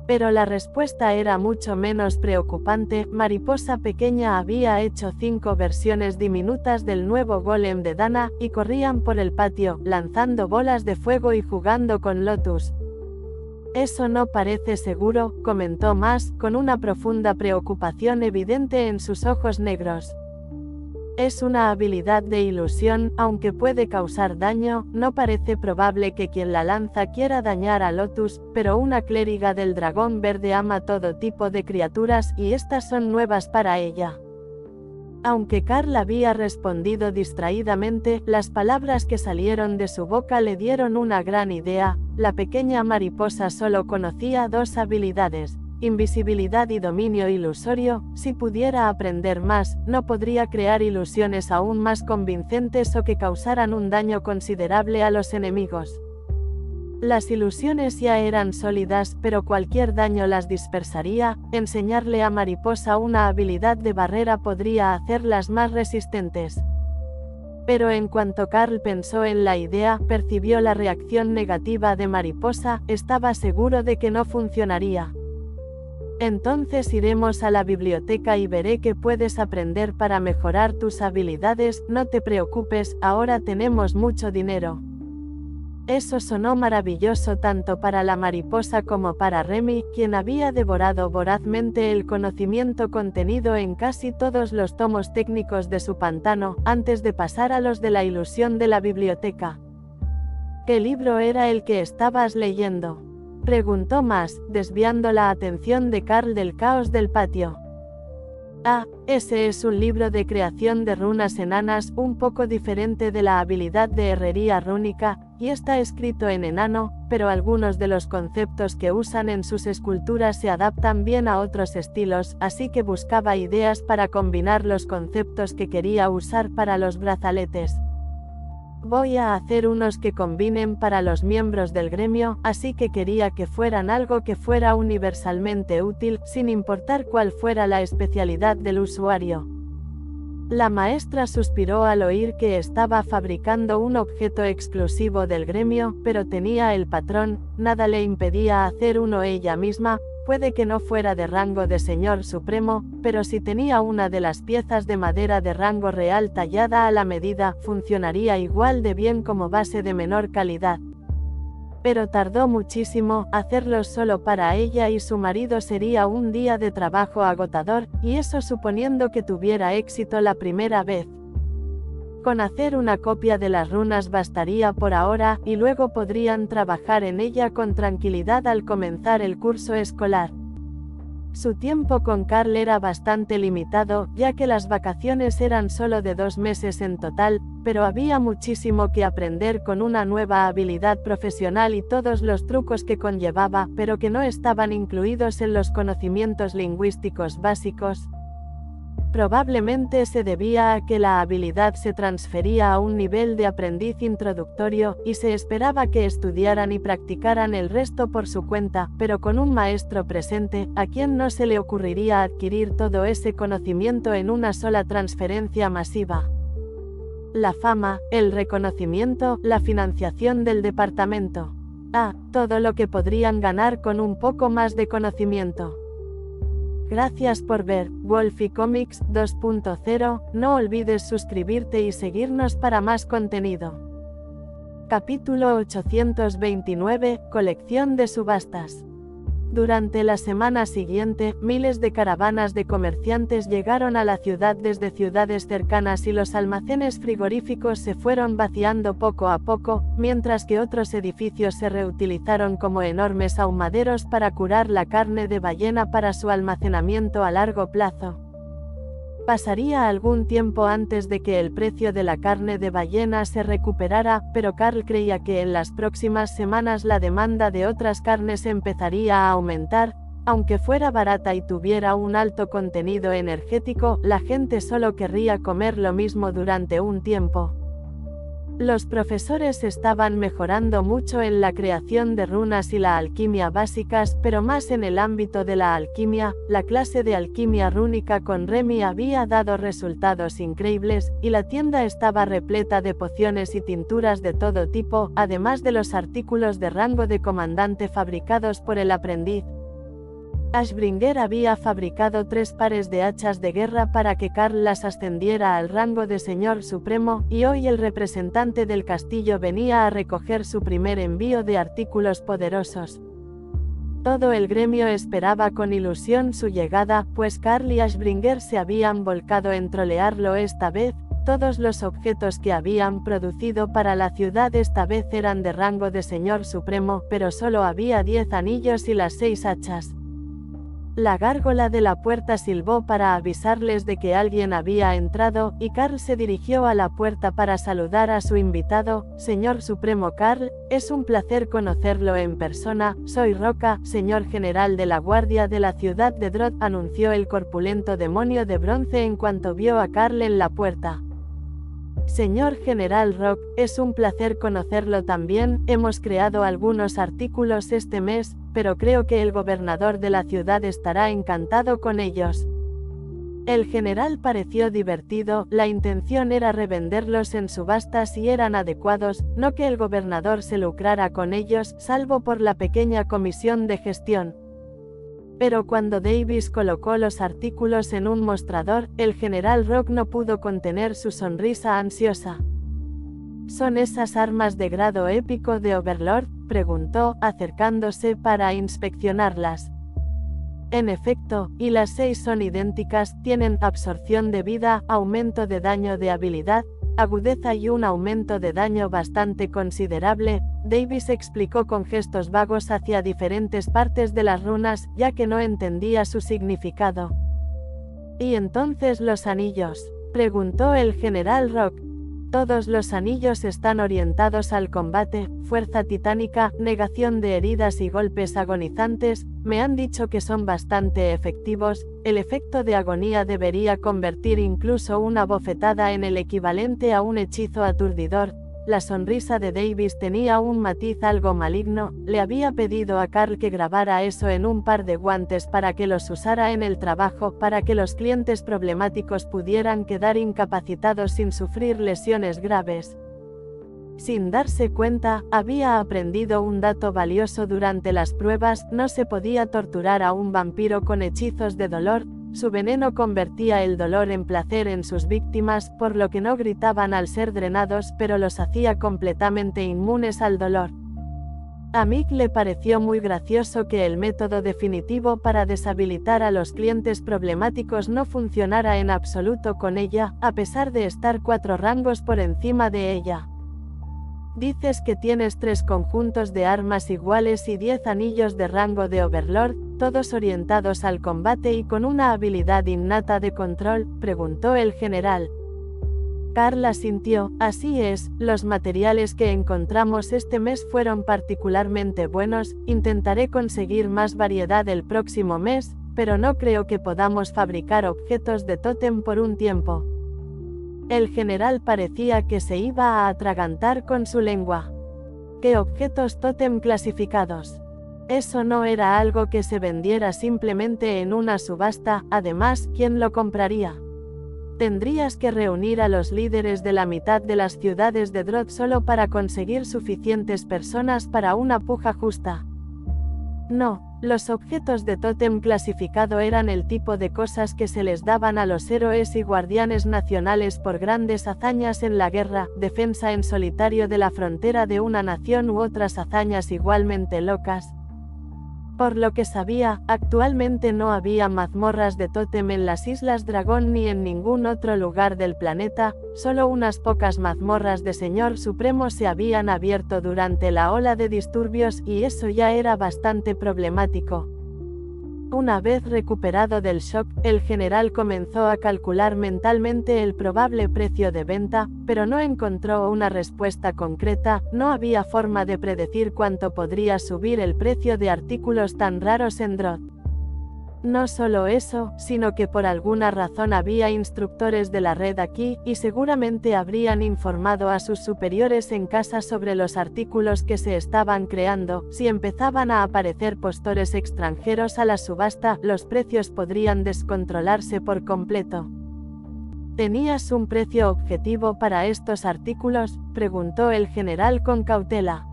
Pero la respuesta era mucho menos preocupante. Mariposa Pequeña había hecho 5 versiones diminutas del nuevo golem de Dana, y corrían por el patio, lanzando bolas de fuego y jugando con Lotus. Eso no parece seguro, comentó Mas, con una profunda preocupación evidente en sus ojos negros. Es una habilidad de ilusión, aunque puede causar daño. No parece probable que quien la lanza quiera dañar a Lotus, pero una clériga del dragón verde ama todo tipo de criaturas, y estas son nuevas para ella. Aunque Carl había respondido distraídamente, las palabras que salieron de su boca le dieron una gran idea. La pequeña mariposa solo conocía 2 habilidades, invisibilidad y dominio ilusorio. Si pudiera aprender más, no podría crear ilusiones aún más convincentes o que causaran un daño considerable a los enemigos. Las ilusiones ya eran sólidas, pero cualquier daño las dispersaría. Enseñarle a Mariposa una habilidad de barrera podría hacerlas más resistentes. Pero en cuanto Carl pensó en la idea, percibió la reacción negativa de Mariposa. Estaba seguro de que no funcionaría. Entonces iremos a la biblioteca y veré qué puedes aprender para mejorar tus habilidades. No te preocupes, ahora tenemos mucho dinero. Eso sonó maravilloso tanto para la mariposa como para Remy, quien había devorado vorazmente el conocimiento contenido en casi todos los tomos técnicos de su pantano, antes de pasar a los de la ilusión de la biblioteca. ¿Qué libro era el que estabas leyendo?, Preguntó más, desviando la atención de Carl del caos del patio. Ah, ese es un libro de creación de runas enanas, un poco diferente de la habilidad de herrería rúnica, y está escrito en enano, pero algunos de los conceptos que usan en sus esculturas se adaptan bien a otros estilos, así que buscaba ideas para combinar los conceptos que quería usar para los brazaletes. Voy a hacer unos que combinen para los miembros del gremio, así que quería que fueran algo que fuera universalmente útil, sin importar cuál fuera la especialidad del usuario. La maestra suspiró al oír que estaba fabricando un objeto exclusivo del gremio, pero tenía el patrón, nada le impedía hacer uno ella misma. Puede que no fuera de rango de señor supremo, pero si tenía una de las piezas de madera de rango real tallada a la medida, funcionaría igual de bien como base de menor calidad. Pero tardó muchísimo, hacerlo solo para ella y su marido sería un día de trabajo agotador, y eso suponiendo que tuviera éxito la primera vez. Con hacer una copia de las runas bastaría por ahora, y luego podrían trabajar en ella con tranquilidad al comenzar el curso escolar. Su tiempo con Carl era bastante limitado, ya que las vacaciones eran solo de 2 meses en total, pero había muchísimo que aprender con una nueva habilidad profesional y todos los trucos que conllevaba, pero que no estaban incluidos en los conocimientos lingüísticos básicos. Probablemente se debía a que la habilidad se transfería a un nivel de aprendiz introductorio, y se esperaba que estudiaran y practicaran el resto por su cuenta, pero con un maestro presente, ¿a quién no se le ocurriría adquirir todo ese conocimiento en una sola transferencia masiva? La fama, el reconocimiento, la financiación del departamento. Ah, todo lo que podrían ganar con un poco más de conocimiento. Gracias por ver Wolfie Comics 2.0, no olvides suscribirte y seguirnos para más contenido. Capítulo 829, Colección de subastas. Durante la semana siguiente, miles de caravanas de comerciantes llegaron a la ciudad desde ciudades cercanas y los almacenes frigoríficos se fueron vaciando poco a poco, mientras que otros edificios se reutilizaron como enormes ahumaderos para curar la carne de ballena para su almacenamiento a largo plazo. Pasaría algún tiempo antes de que el precio de la carne de ballena se recuperara, pero Carl creía que en las próximas semanas la demanda de otras carnes empezaría a aumentar. Aunque fuera barata y tuviera un alto contenido energético, la gente solo querría comer lo mismo durante un tiempo. Los profesores estaban mejorando mucho en la creación de runas y la alquimia básicas, pero más en el ámbito de la alquimia. La clase de alquimia rúnica con Remy había dado resultados increíbles, y la tienda estaba repleta de pociones y tinturas de todo tipo, además de los artículos de rango de comandante fabricados por el aprendiz. Ashbringer había fabricado 3 pares de hachas de guerra para que Carl las ascendiera al rango de señor supremo, y hoy el representante del castillo venía a recoger su primer envío de artículos poderosos. Todo el gremio esperaba con ilusión su llegada, pues Carl y Ashbringer se habían volcado en trolearlo esta vez. Todos los objetos que habían producido para la ciudad esta vez eran de rango de señor supremo, pero solo había 10 anillos y las 6 hachas. La gárgola de la puerta silbó para avisarles de que alguien había entrado, y Carl se dirigió a la puerta para saludar a su invitado. Señor Supremo Carl, es un placer conocerlo en persona, soy Roca, señor general de la guardia de la ciudad de Drod, anunció el corpulento demonio de bronce en cuanto vio a Carl en la puerta. Señor General Rock, es un placer conocerlo también, hemos creado algunos artículos este mes, pero creo que el gobernador de la ciudad estará encantado con ellos. El general pareció divertido, la intención era revenderlos en subastas si eran adecuados, no que el gobernador se lucrara con ellos, salvo por la pequeña comisión de gestión. Pero cuando Davis colocó los artículos en un mostrador, el general Rock no pudo contener su sonrisa ansiosa. ¿Son esas armas de grado épico de Overlord?, preguntó, acercándose para inspeccionarlas. En efecto, y las 6 son idénticas, tienen absorción de vida, aumento de daño de habilidad, agudeza y un aumento de daño bastante considerable. Davis explicó con gestos vagos hacia diferentes partes de las runas, ya que no entendía su significado. ¿Y entonces los anillos?, preguntó el general Rock. Todos los anillos están orientados al combate, fuerza titánica, negación de heridas y golpes agonizantes. Me han dicho que son bastante efectivos. El efecto de agonía debería convertir incluso una bofetada en el equivalente a un hechizo aturdidor. La sonrisa de Davis tenía un matiz algo maligno. Le había pedido a Carl que grabara eso en un par de guantes para que los usara en el trabajo, para que los clientes problemáticos pudieran quedar incapacitados sin sufrir lesiones graves. Sin darse cuenta, había aprendido un dato valioso durante las pruebas: no se podía torturar a un vampiro con hechizos de dolor. Su veneno convertía el dolor en placer en sus víctimas, por lo que no gritaban al ser drenados, pero los hacía completamente inmunes al dolor. A Mick le pareció muy gracioso que el método definitivo para deshabilitar a los clientes problemáticos no funcionara en absoluto con ella, a pesar de estar 4 rangos por encima de ella. Dices que tienes 3 conjuntos de armas iguales y 10 anillos de rango de Overlord, todos orientados al combate y con una habilidad innata de control, preguntó el general. Carl asintió. Así es, los materiales que encontramos este mes fueron particularmente buenos. Intentaré conseguir más variedad el próximo mes, pero no creo que podamos fabricar objetos de tótem por un tiempo. El general parecía que se iba a atragantar con su lengua. ¿Qué objetos tótem clasificados? Eso no era algo que se vendiera simplemente en una subasta. Además, ¿quién lo compraría? Tendrías que reunir a los líderes de la mitad de las ciudades de Droth solo para conseguir suficientes personas para una puja justa. No, los objetos de tótem clasificado eran el tipo de cosas que se les daban a los héroes y guardianes nacionales por grandes hazañas en la guerra, defensa en solitario de la frontera de una nación u otras hazañas igualmente locas. Por lo que sabía, actualmente no había mazmorras de tótem en las Islas Dragón ni en ningún otro lugar del planeta. Solo unas pocas mazmorras de Señor Supremo se habían abierto durante la ola de disturbios, y eso ya era bastante problemático. Una vez recuperado del shock, el general comenzó a calcular mentalmente el probable precio de venta, pero no encontró una respuesta concreta. No había forma de predecir cuánto podría subir el precio de artículos tan raros en Droth. No solo eso, sino que por alguna razón había instructores de la red aquí, y seguramente habrían informado a sus superiores en casa sobre los artículos que se estaban creando. Si empezaban a aparecer postores extranjeros a la subasta, los precios podrían descontrolarse por completo. ¿Tenías un precio objetivo para estos artículos?, preguntó el general con cautela.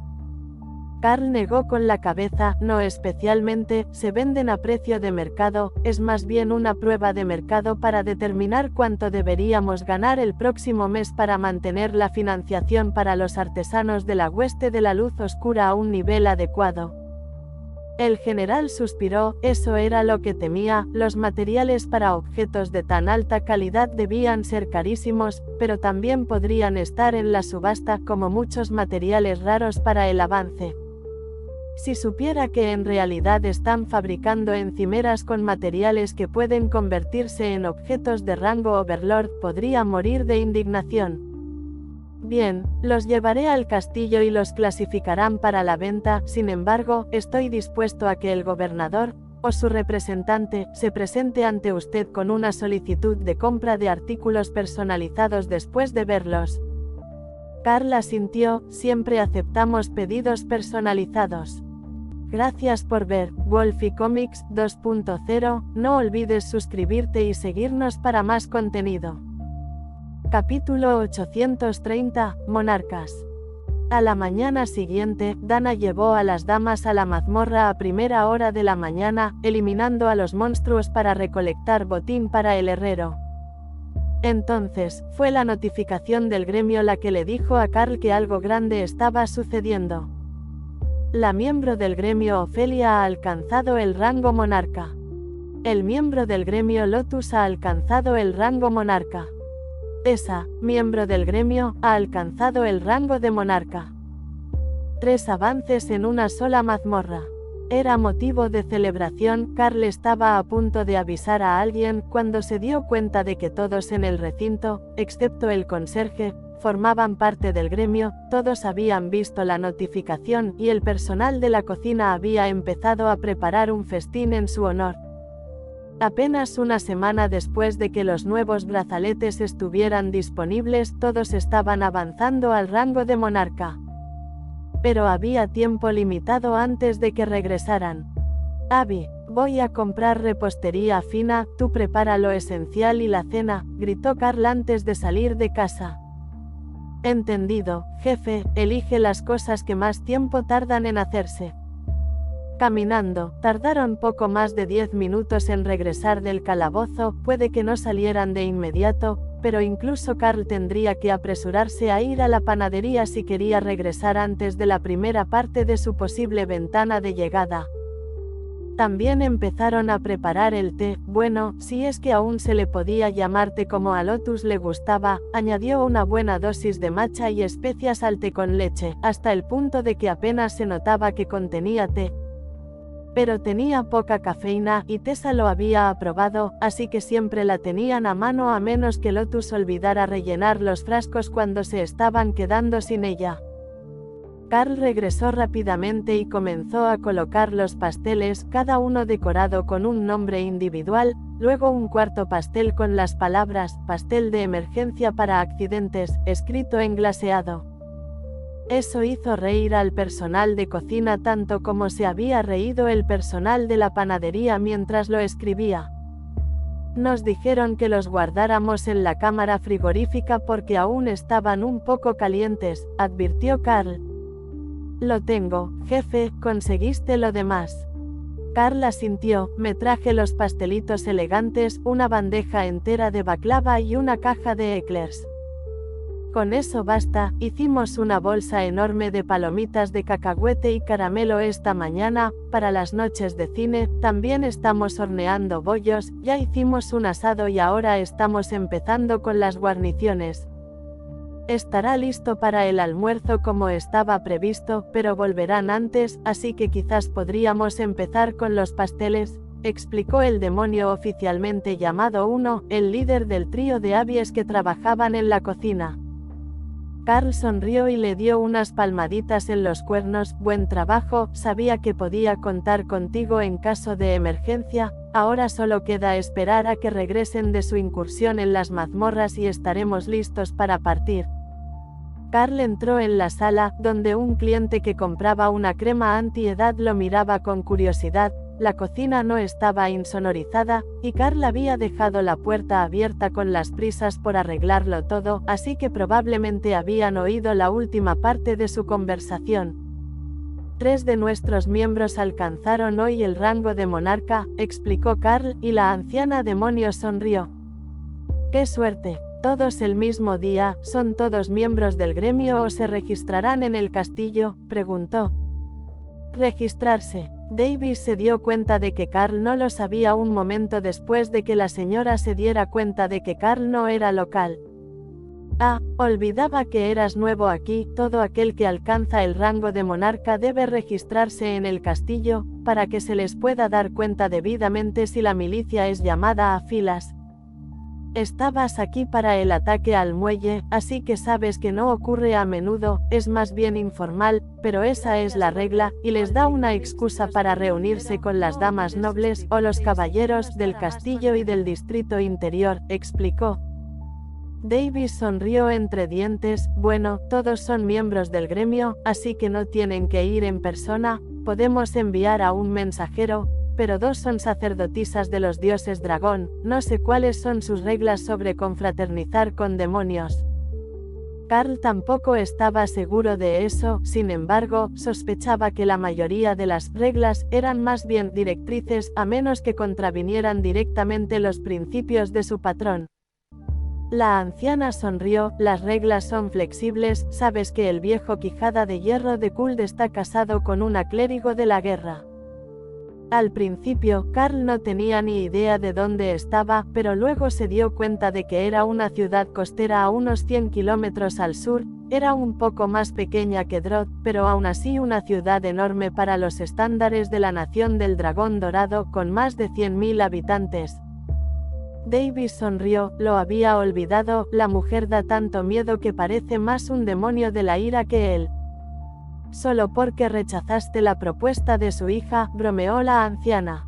Carl negó con la cabeza. No especialmente, se venden a precio de mercado, es más bien una prueba de mercado para determinar cuánto deberíamos ganar el próximo mes para mantener la financiación para los artesanos de la Hueste de la Luz Oscura a un nivel adecuado. El general suspiró. Eso era lo que temía. Los materiales para objetos de tan alta calidad debían ser carísimos, pero también podrían estar en la subasta como muchos materiales raros para el avance. Si supiera que en realidad están fabricando encimeras con materiales que pueden convertirse en objetos de rango Overlord, podría morir de indignación. Bien, los llevaré al castillo y los clasificarán para la venta. Sin embargo, estoy dispuesto a que el gobernador, o su representante, se presente ante usted con una solicitud de compra de artículos personalizados después de verlos. Carl asintió. Siempre aceptamos pedidos personalizados. Gracias por ver Wolfie Comics 2.0, no olvides suscribirte y seguirnos para más contenido. Capítulo 830, Monarcas. A la mañana siguiente, Dana llevó a las damas a la mazmorra a primera hora de la mañana, eliminando a los monstruos para recolectar botín para el herrero. Entonces, fue la notificación del gremio la que le dijo a Carl que algo grande estaba sucediendo. La miembro del gremio Ofelia ha alcanzado el rango monarca. El miembro del gremio Lotus ha alcanzado el rango monarca. Tessa, miembro del gremio, ha alcanzado el rango de monarca. 3 avances en una sola mazmorra. Era motivo de celebración. Carl estaba a punto de avisar a alguien cuando se dio cuenta de que todos en el recinto, excepto el conserje, formaban parte del gremio. Todos habían visto la notificación y el personal de la cocina había empezado a preparar un festín en su honor. Apenas una semana después de que los nuevos brazaletes estuvieran disponibles, todos estaban avanzando al rango de monarca. Pero había tiempo limitado antes de que regresaran. Abby, voy a comprar repostería fina, tú prepara lo esencial y la cena, gritó Carl antes de salir de casa. Entendido, jefe, elige las cosas que más tiempo tardan en hacerse. Caminando, tardaron poco más de 10 minutos en regresar del calabozo. Puede que no salieran de inmediato, pero incluso Carl tendría que apresurarse a ir a la panadería si quería regresar antes de la primera parte de su posible ventana de llegada. También empezaron a preparar el té. Bueno, si es que aún se le podía llamar té como a Lotus le gustaba. Añadió una buena dosis de matcha y especias al té con leche, hasta el punto de que apenas se notaba que contenía té. Pero tenía poca cafeína, y Tessa lo había aprobado, así que siempre la tenían a mano a menos que Lotus olvidara rellenar los frascos cuando se estaban quedando sin ella. Carl regresó rápidamente y comenzó a colocar los pasteles, cada uno decorado con un nombre individual, luego un cuarto pastel con las palabras «pastel de emergencia para accidentes», escrito en glaseado. Eso hizo reír al personal de cocina tanto como se había reído el personal de la panadería mientras lo escribía. Nos dijeron que los guardáramos en la cámara frigorífica porque aún estaban un poco calientes, advirtió Carl. Lo tengo, jefe, conseguiste lo demás. Carl asintió. Me traje los pastelitos elegantes, una bandeja entera de baklava y una caja de eclairs. Con eso basta. Hicimos una bolsa enorme de palomitas de cacahuete y caramelo esta mañana, para las noches de cine. También estamos horneando bollos, ya hicimos un asado y ahora estamos empezando con las guarniciones. Estará listo para el almuerzo como estaba previsto, pero volverán antes, así que quizás podríamos empezar con los pasteles, explicó el demonio oficialmente llamado Uno, el líder del trío de Abies que trabajaban en la cocina. Carl sonrió y le dio unas palmaditas en los cuernos. Buen trabajo, sabía que podía contar contigo en caso de emergencia. Ahora solo queda esperar a que regresen de su incursión en las mazmorras y estaremos listos para partir. Carl entró en la sala, donde un cliente que compraba una crema antiedad lo miraba con curiosidad. La cocina no estaba insonorizada, y Carl había dejado la puerta abierta con las prisas por arreglarlo todo, así que probablemente habían oído la última parte de su conversación. 3 de nuestros miembros alcanzaron hoy el rango de monarca, explicó Carl, y la anciana demonio sonrió. ¡Qué suerte! ¿Todos el mismo día? ¿Son todos miembros del gremio o se registrarán en el castillo?, preguntó. Registrarse. Davis se dio cuenta de que Carl no lo sabía un momento después de que la señora se diera cuenta de que Carl no era local. Ah, olvidaba que eras nuevo aquí. Todo aquel que alcanza el rango de monarca debe registrarse en el castillo, para que se les pueda dar cuenta debidamente si la milicia es llamada a filas. Estabas aquí para el ataque al muelle, así que sabes que no ocurre a menudo, es más bien informal, pero esa es la regla, y les da una excusa para reunirse con las damas nobles o los caballeros del castillo y del distrito interior, explicó. Davis sonrió entre dientes. Bueno, todos son miembros del gremio, así que no tienen que ir en persona, podemos enviar a un mensajero, pero 2 son sacerdotisas de los dioses dragón. No sé cuáles son sus reglas sobre confraternizar con demonios. Carl tampoco estaba seguro de eso, sin embargo, sospechaba que la mayoría de las reglas eran más bien directrices, a menos que contravinieran directamente los principios de su patrón. La anciana sonrió. Las reglas son flexibles. Sabes que el viejo Quijada de Hierro de Kuld está casado con una clérigo de la guerra. Al principio, Carl no tenía ni idea de dónde estaba, pero luego se dio cuenta de que era una ciudad costera a unos 100 kilómetros al sur, Era un poco más pequeña que Drot, pero aún así una ciudad enorme para los estándares de la Nación del Dragón Dorado, con más de 100.000 habitantes. Davis sonrió, lo había olvidado, la mujer da tanto miedo que parece más un demonio de la ira que él. Solo porque rechazaste la propuesta de su hija, bromeó la anciana.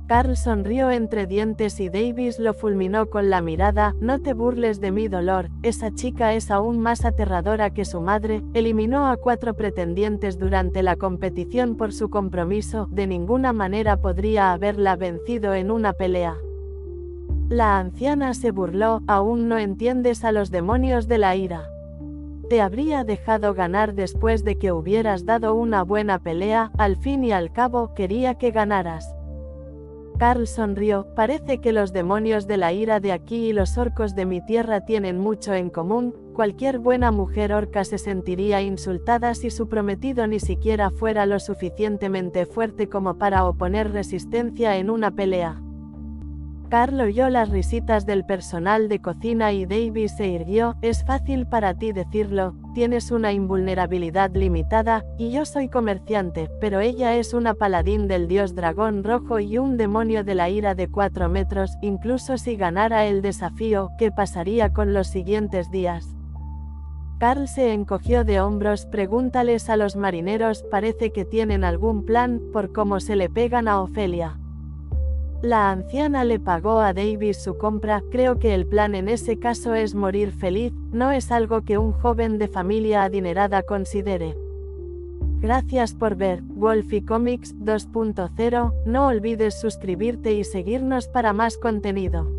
Carl sonrió entre dientes y Davis lo fulminó con la mirada. No te burles de mi dolor, esa chica es aún más aterradora que su madre. Eliminó a 4 pretendientes durante la competición por su compromiso, de ninguna manera podría haberla vencido en una pelea. La anciana se burló, aún no entiendes a los demonios de la ira. Te habría dejado ganar después de que hubieras dado una buena pelea, al fin y al cabo quería que ganaras. Carl sonrió, parece que los demonios de la ira de aquí y los orcos de mi tierra tienen mucho en común. Cualquier buena mujer orca se sentiría insultada si su prometido ni siquiera fuera lo suficientemente fuerte como para oponer resistencia en una pelea. Carl oyó las risitas del personal de cocina y Davis se irguió. Es fácil para ti decirlo, tienes una invulnerabilidad limitada, y yo soy comerciante, pero ella es una paladín del dios dragón rojo y un demonio de la ira de 4 metros, incluso si ganara el desafío, ¿qué pasaría con los siguientes días? Carl se encogió de hombros. Pregúntales a los marineros, parece que tienen algún plan, por cómo se le pegan a Ofelia. La anciana le pagó a Davis su compra. Creo que el plan en ese caso es morir feliz, no es algo que un joven de familia adinerada considere. Gracias por ver Wolfie Comics 2.0, no olvides suscribirte y seguirnos para más contenido.